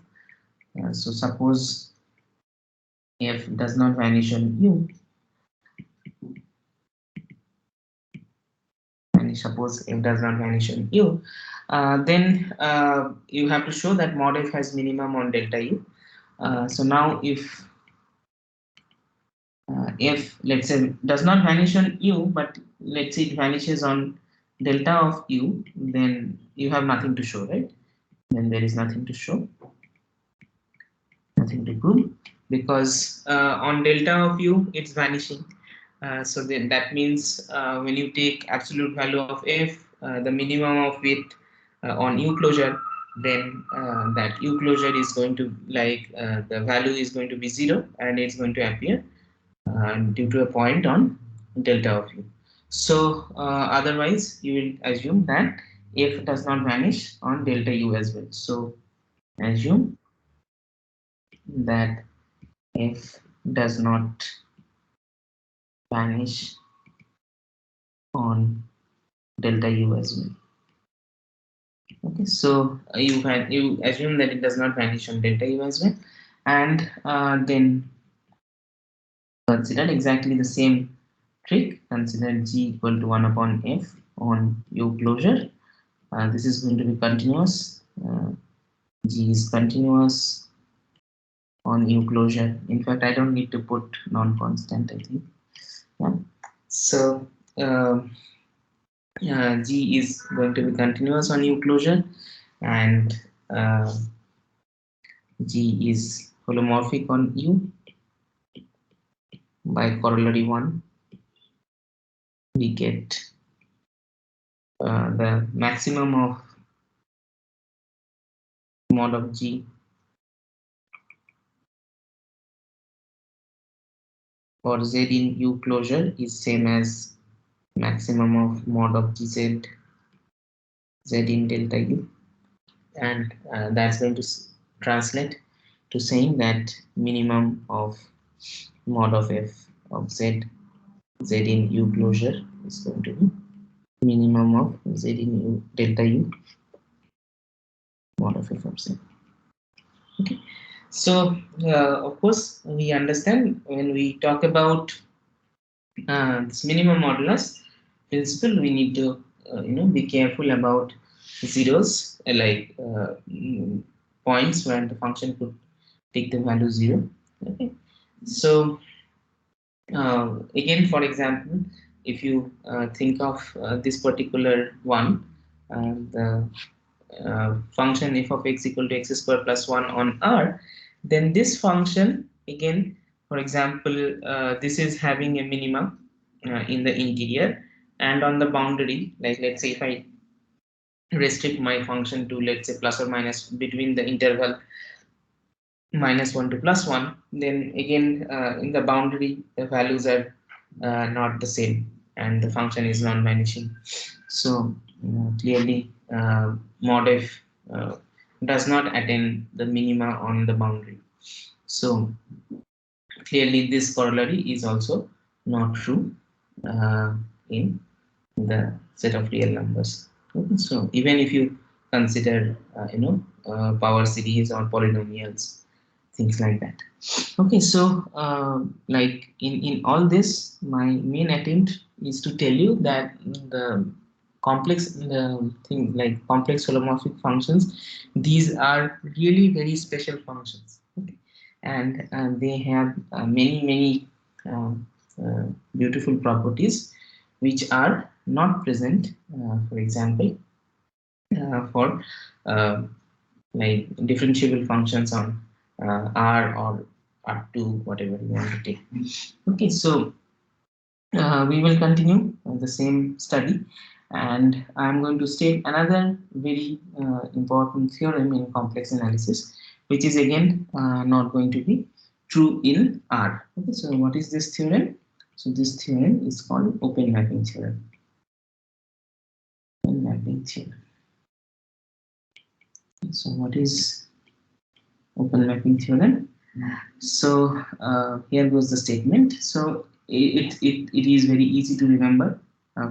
So suppose f does not vanish on U, and suppose f does not vanish on U, then you have to show that mod f has minimum on delta U. So now if let's say does not vanish on U, but let's say it vanishes on delta of U, then you have nothing to show, right? Then there is nothing to show, nothing to prove, because on delta of U it's vanishing. So then that means when you take absolute value of f, the minimum of it on U closure, then that U closure is going to the value is going to be 0 and it's going to appear due to a point on delta of U. So otherwise you will assume that f does not vanish on delta U as well. So assume that f does not vanish on delta U as well. Okay, so you assume that it does not vanish on delta U as well, and then consider exactly the same trick. Consider G equal to 1 upon F on U closure. This is going to be continuous. G is continuous on U closure. In fact, I don't need to put non-constant, I think. Yeah. So G is going to be continuous on U closure, and G is holomorphic on U. By corollary 1, we get the maximum of mod of G for Z in U closure is same as maximum of mod of GZ Z in delta U, and that's going to translate to saying that minimum of mod of F of Z in U closure is going to be minimum of Z in U delta U mod of F of Z. Okay. So, of course, we understand when we talk about this minimum modulus principle, we need to be careful about zeros, points where the function could take the value 0. Okay. So again, for example, if you think of this particular one, the function f of x equal to x square plus 1 on R, then this function again, for example, this is having a minimum in the interior, and on the boundary, like let's say if I restrict my function to, let's say, plus or minus between the interval -1 to +1, then again in the boundary the values are not the same and the function is non-vanishing. So clearly mod f does not attain the minima on the boundary. So clearly this corollary is also not true in the set of real numbers. Okay, so even if you consider power series or polynomials, things like that. Okay, so like in all this, my main attempt is to tell you that the complex holomorphic functions, these are really very special functions. Okay? And they have many uh, beautiful properties which are not present, for example, for like differentiable functions on R or R2, whatever you want to take. Okay, so we will continue the same study, and I'm going to state another very important theorem in complex analysis, which is again not going to be true in R. Okay, so what is this theorem? So this theorem is called open mapping theorem. Open mapping theorem. So what is open mapping theorem? So here goes the statement. So it is very easy to remember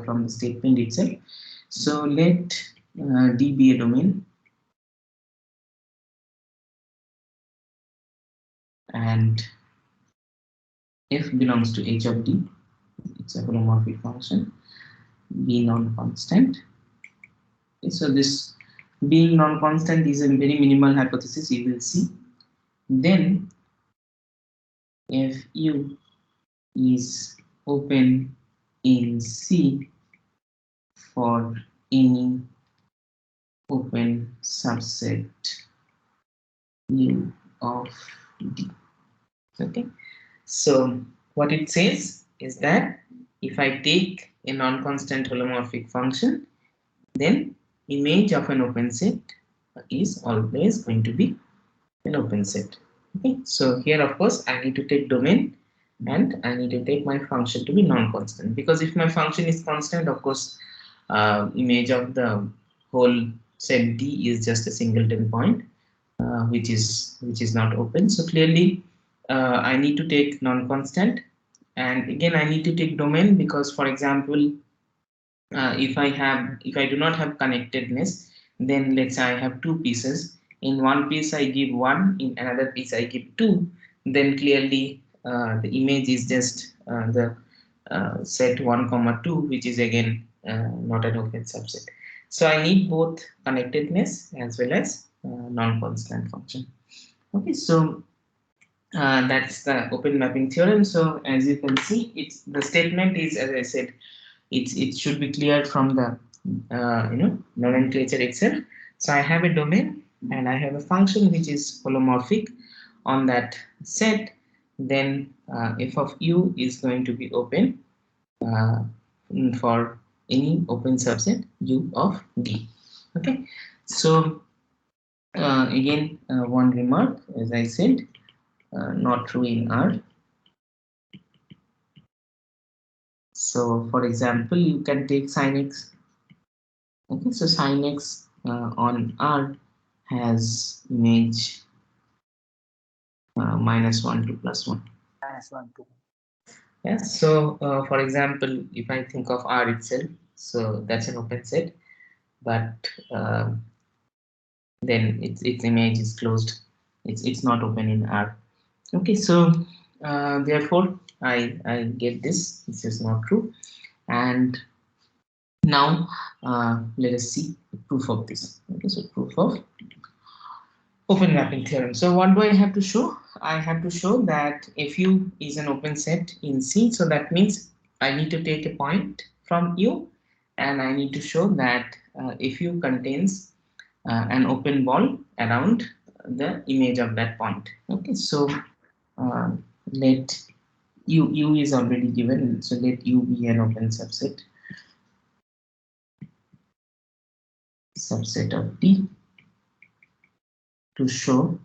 from the statement itself. So let D be a domain, and F belongs to H of D. It's a holomorphic function. B non-constant. Okay, so this being non-constant is a very minimal hypothesis. You will see. Then if U is open in C for any open subset U of D. Okay, so what it says is that if I take a non-constant holomorphic function, then image of an open set is always going to be an open set. Okay, so here of course I need to take domain and I need to take my function to be non-constant, because if my function is constant, of course image of the whole set D is just a singleton point, which is not open. So clearly I need to take non-constant, and again I need to take domain, because for example if I do not have connectedness, then let's say I have two pieces. In one piece I give 1, in another piece I give 2, then clearly the image is just the set 1 comma 2, which is again not an open subset. So I need both connectedness as well as non-constant function. Okay, so that's the open mapping theorem. So as you can see, it's the statement is, as I said, it should be clear from the nomenclature itself. So I have a domain and I have a function which is holomorphic on that set. Then f of u is going to be open uh, for any open subset u of d. Okay, so again one remark, as I said, not true in R. So for example, you can take sin x. Okay, so sin x on R has image -1 to +1. -1 2. Yes, so for example, if I think of R itself, so that's an open set, but then its image is closed. It's not open in R. Okay, so therefore I get this. This is not true, and now let us see the proof of this. Okay, so proof of open mapping theorem. So what do I have to show? I have to show that if U is an open set in C, so that means I need to take a point from U, and I need to show that if U contains an open ball around the image of that point. Okay, so uh, let U is already given, so let U be an open subset of D to show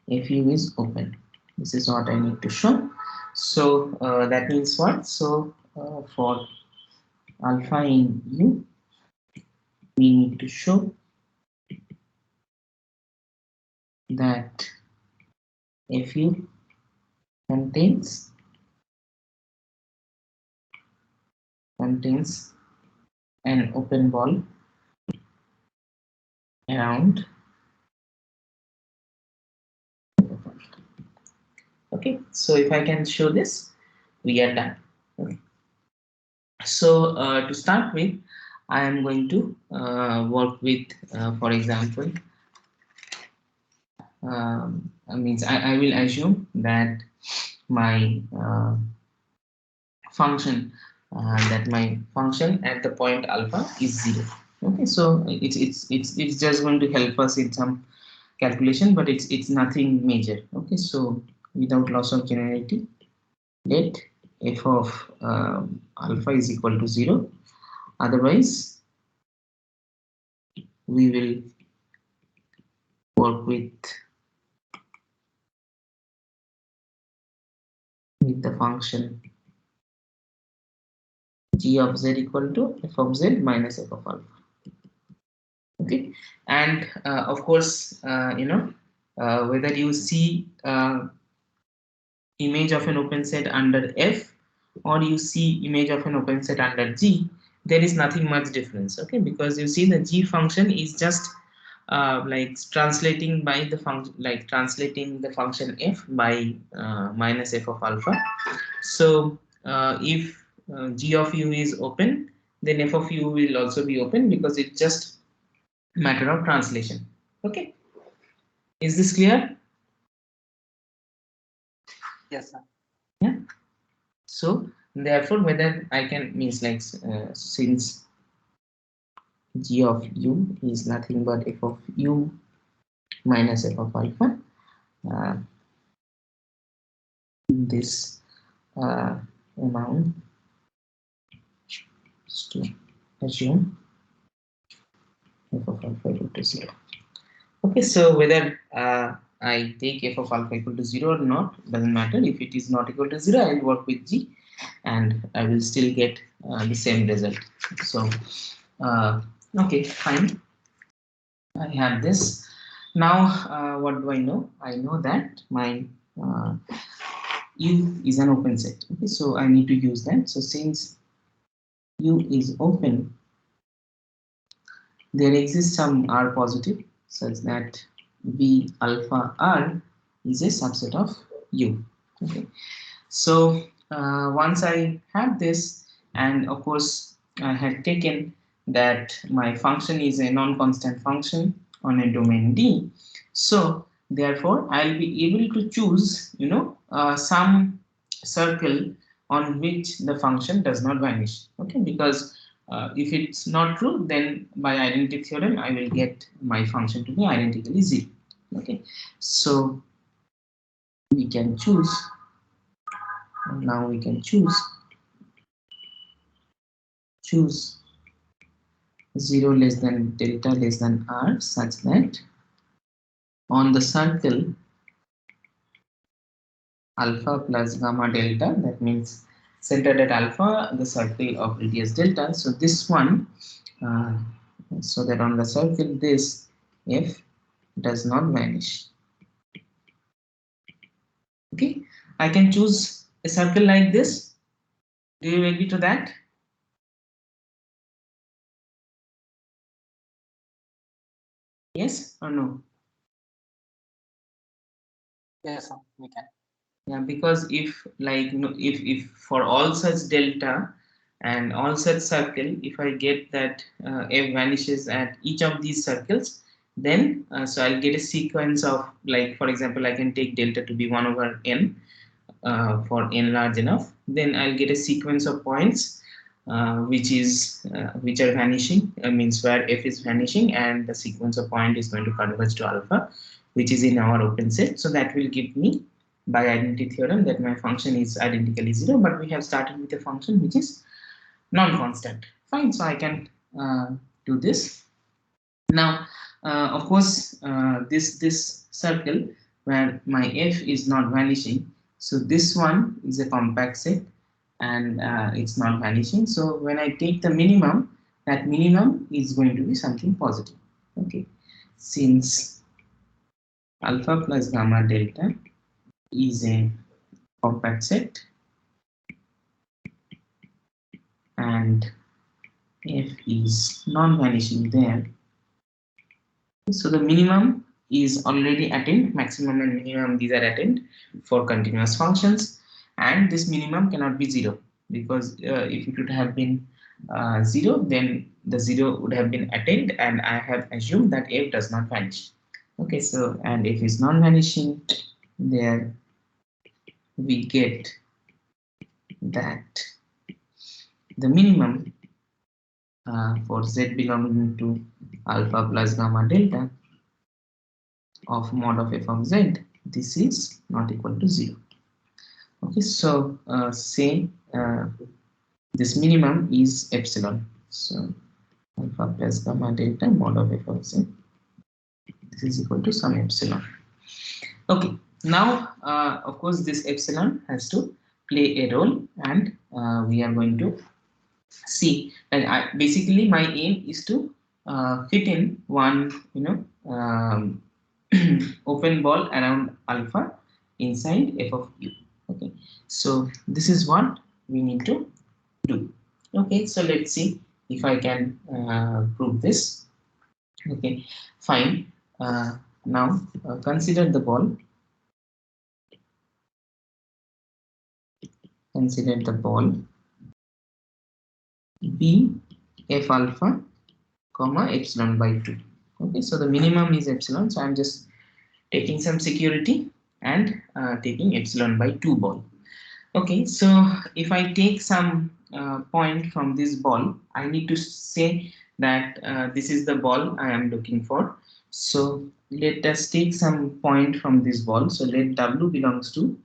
if U is open. This is what I need to show. So that means what? So for alpha in U, we need to show that if U contains an open ball around. Okay, so if I can show this, we are done. Okay. So to start with, I am going to work with, for example, means I will assume that my function my function at the point alpha is 0. Okay, so it's just going to help us in some calculation, but it's nothing major. Okay, so without loss of generality, let f of alpha is equal to 0. Otherwise, we will work with the function g of z equal to f of z minus f of alpha. Okay, and of course, whether you see image of an open set under f or you see image of an open set under g, there is nothing much difference. Okay, because you see the g function is just like translating by the function, like translating the function f by minus f of alpha. So if g of u is open, then f of u will also be open, because it's just matter of translation. Okay, is this clear? Yes, sir. Yeah. So therefore, whether I can means like since g of u is nothing but f of u minus f of alpha, uh, this amount is to assume f of alpha equal to 0. Okay, so whether I take f of alpha equal to 0 or not doesn't matter. If it is not equal to 0, I will work with g and I will still get the same result. So okay, fine, I have this. Now what do I know? I know that my u is an open set. Okay, so I need to use that. So since u is open, there exists some r positive such that b alpha r is a subset of u. Okay, so once I have this, and of course I had taken that my function is a non-constant function on a domain D, so therefore I'll be able to choose, some circle on which the function does not vanish. Okay, because if it's not true, then by identity theorem I will get my function to be identically 0. Okay, so we can choose, now we can choose 0 less than delta less than r, such that on the circle alpha plus gamma delta, that means centered at alpha, the circle of radius delta, so this one, uh, so that on the circle this f does not vanish. Okay, I can choose a circle like this. Do you agree to that? Yes or no? Yes, sir. We can. Yeah, because if like if for all such delta and all such circle, if I get that f vanishes at each of these circles, then so I'll get a sequence of, like for example, I can take delta to be 1 over n for n large enough, then I'll get a sequence of points which are vanishing, means where f is vanishing, and the sequence of point is going to converge to alpha, which is in our open set. So that will give me by identity theorem that my function is identically 0, but we have started with a function which is non-constant. Fine, so I can do this. Now, of course, this circle where my f is not vanishing, so this one is a compact set and it's not vanishing. So when I take the minimum, that minimum is going to be something positive. Okay, since alpha plus gamma delta is a compact set and f is non-vanishing there, so the minimum is already attained, maximum and minimum these are attained for continuous functions, and this minimum cannot be 0, because if it would have been 0, then the 0 would have been attained and I have assumed that f does not vanish. Okay, so and f is non-vanishing, there we get that the minimum for z belonging to alpha plus gamma delta of mod of f of z, this is not equal to 0. Okay, so say this minimum is epsilon. So alpha plus gamma delta mod of f of z, this is equal to some epsilon. Okay, now of course this epsilon has to play a role, and we are going to see that basically my aim is to fit in one open ball around alpha inside f of u. Okay, so this is what we need to do. Okay, so let's see if I can prove this. Okay, fine. Now consider the ball. Consider the ball b f alpha comma epsilon by 2. Okay, so the minimum is epsilon, so I'm just taking some security and taking epsilon by 2 ball. Okay, so if I take some point from this ball, I need to say that this is the ball I am looking for. So let us take some point from this ball. So let w belongs to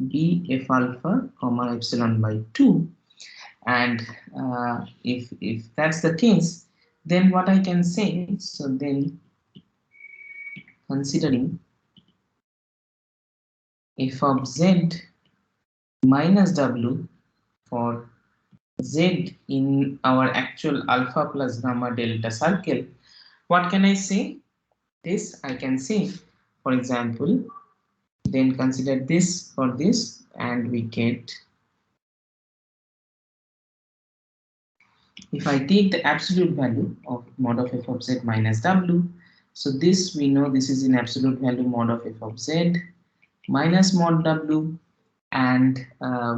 b f alpha comma epsilon by 2, and if that's the case, then what I can say, so then considering f of z minus w for z in our actual alpha plus gamma delta circle, what can I say? This I can say, for example, then consider this for this, and we get, if I take the absolute value of mod of f of z minus w, so this we know this is in absolute value mod of f of z minus mod w, and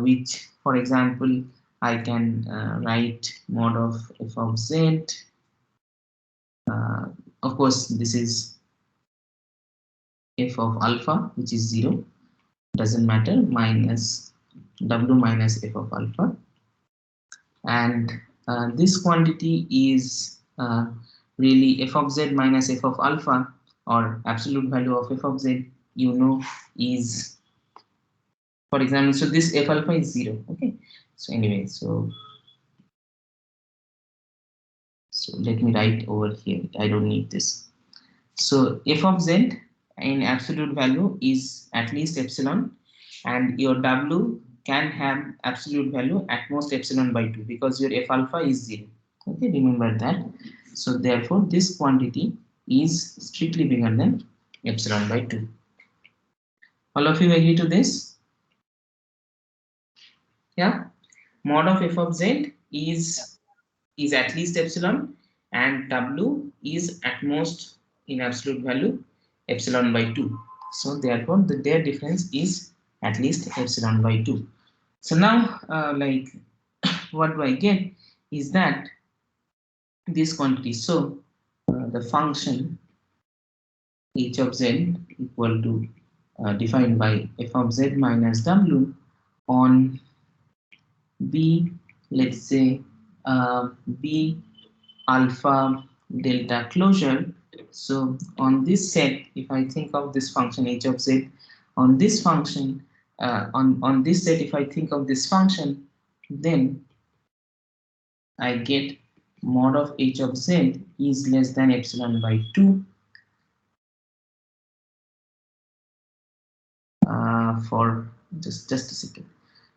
which, for example, I can write mod of f of z. Of course, this is f of alpha, which is 0, doesn't matter, minus w minus f of alpha, and this quantity is really f of z minus f of alpha, or absolute value of f of z, you know, is, for example, so this f alpha is 0. Okay, so anyway, so let me write over here, I don't need this. So f of z in absolute value is at least epsilon, and your w can have absolute value at most epsilon by 2, because your f alpha is 0. Okay, remember that. So therefore this quantity is strictly bigger than epsilon by 2. All of you agree to this? Yeah, mod of f of z is at least epsilon, and w is at most in absolute value epsilon by 2. So therefore their difference is at least epsilon by 2. So now like what do I get is that this quantity, so the function h of z equal to defined by f of z minus w on b, let's say b alpha delta closure. So on this set, if I think of this function h of z on this function, on this set, if I think of this function, then I get mod of h of z is less than epsilon by 2 for just a second.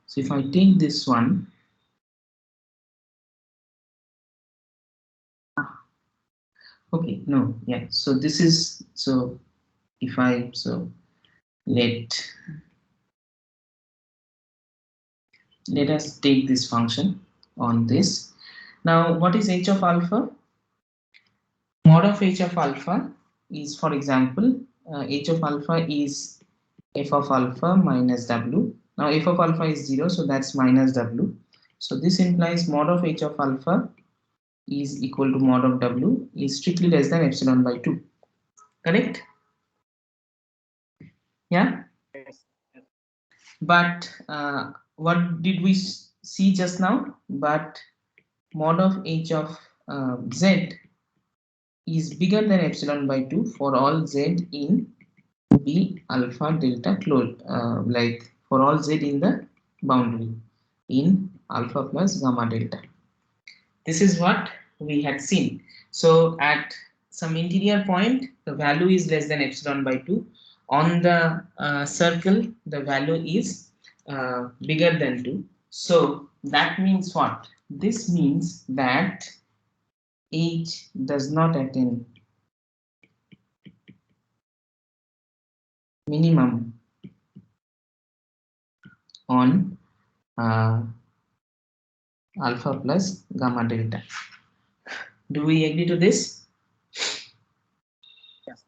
So if I take this one, okay, no, yeah, so this is, so if I, so let us take this function on this. Now what is h of alpha? Mod of h of alpha is, for example, h of alpha is f of alpha minus w. Now f of alpha is 0, so that's minus w. So this implies mod of h of alpha is equal to mod of w is strictly less than epsilon by 2. Correct? Yeah? Yes. Yes. But what did we see just now? But mod of h of z is bigger than epsilon by 2 for all z in B alpha delta like for all z in the boundary in alpha plus gamma delta. This is what we had seen. So at some interior point, the value is less than epsilon by 2. On the circle, the value is bigger than 2. So that means what? This means that H does not attain minimum on alpha plus gamma delta. Do we agree to this? Yes.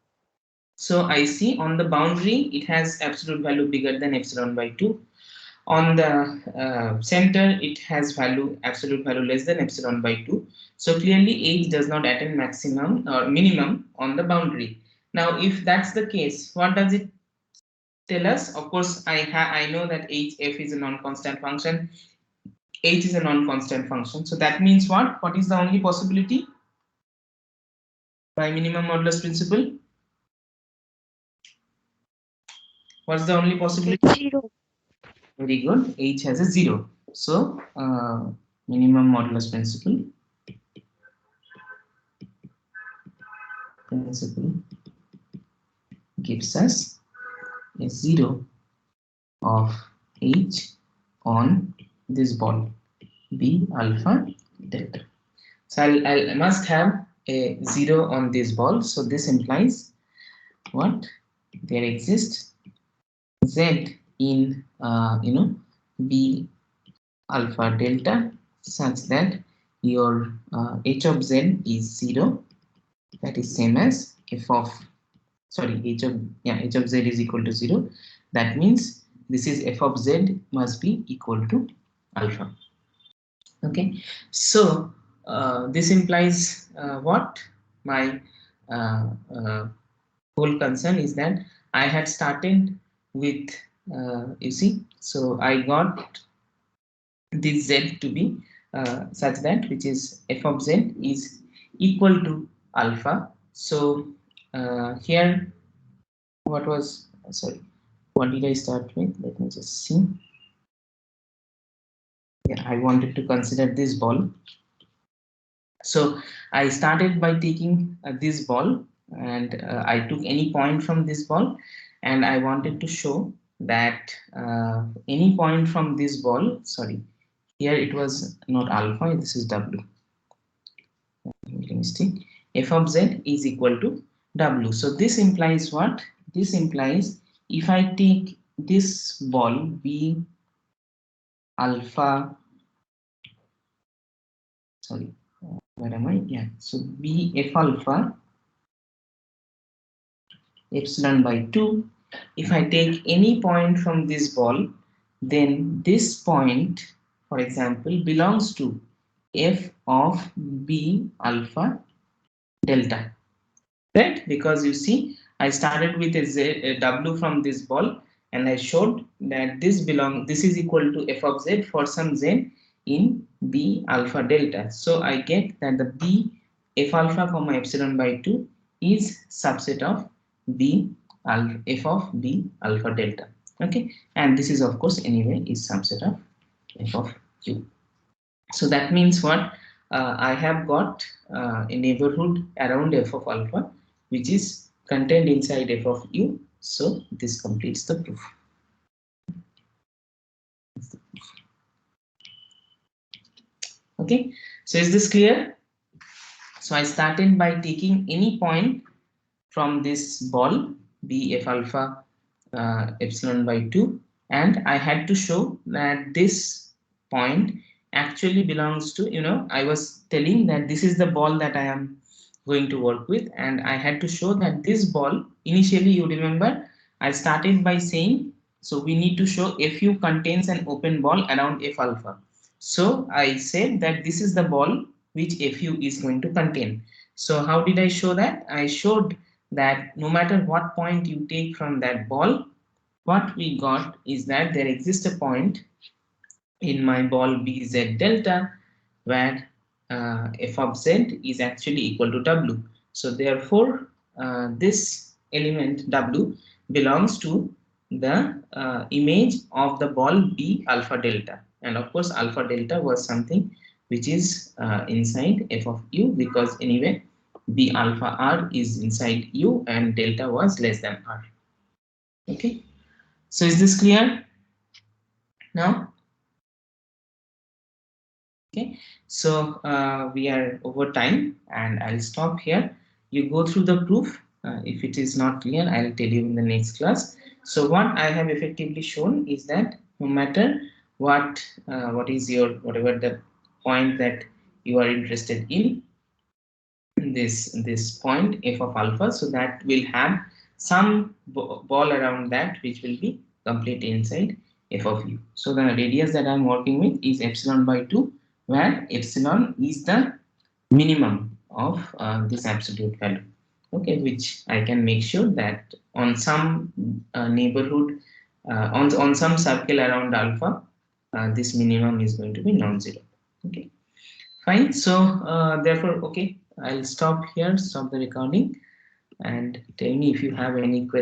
So I see on the boundary it has absolute value bigger than epsilon by 2. On the center it has value absolute value less than epsilon by 2. So clearly H does not attain maximum or minimum on the boundary. Now if that's the case, what does it tell us? Of course I know that F is a non-constant function. H is a non-constant function. So that means what? What is the only possibility? By minimum modulus principle? What's the only possibility? 0. Very good. H has a 0. So minimum modulus principle gives us a 0 of H on this ball B alpha delta. So I must have a 0 on this ball. So this implies what? There exists Z in B alpha delta such that your H of Z is 0. That is same as f of h of z is equal to 0. That means this is f of z must be equal to alpha. Okay, so this implies what? My uh, uh, whole concern is that I had started with you see, so I got this z to be such that which is f of z is equal to alpha. So here what was sorry, what did I start with? Let me just see. Yeah, I wanted to consider this ball. So I started by taking this ball, and I took any point from this ball, and I wanted to show that any point from this ball, sorry, here it was not alpha, this is w. Mistake. F of z is equal to w. So this implies what? This implies if I take this ball b alpha, sorry, where am I? Yeah, so b f alpha epsilon by 2. If I take any point from this ball, then this point, for example, belongs to f of b alpha delta. Right, because you see I started with a w from this ball, and I showed that this is equal to f of z for some z in b alpha delta. So I get that the b f alpha comma epsilon by 2 is subset of b alpha f of b alpha delta. Okay, and this is of course anyway is subset of f of q. So that means what? I have got a neighborhood around f of alpha, which is contained inside f of u. So this completes the proof. Okay, so is this clear? So I started by taking any point from this ball b f alpha epsilon by 2, and I had to show that this point actually belongs to, I was telling that this is the ball that I am going to work with, and I had to show that this ball, initially you remember I started by saying, so we need to show fu contains an open ball around f alpha. So I said that this is the ball which fu is going to contain. So how did I show that? I showed that no matter what point you take from that ball, what we got is that there exists a point in my ball bz delta where f of z is actually equal to w. So therefore this element w belongs to the image of the ball B alpha delta, and of course alpha delta was something which is inside f of u, because anyway B alpha r is inside u and delta was less than r. Okay, so is this clear now? Okay, so we are over time and I'll stop here. You go through the proof. If it is not clear, I'll tell you in the next class. So what I have effectively shown is that no matter what is your whatever the point that you are interested in, this point f of alpha, so that will have some ball around that which will be complete inside f of u. So the radius that I'm working with is epsilon by 2, where epsilon is the minimum of this absolute value, okay, which I can make sure that on some neighborhood, on some circle around alpha, this minimum is going to be non-zero. Okay, fine. So therefore, okay, I'll stop here, stop the recording, and tell me if you have any questions.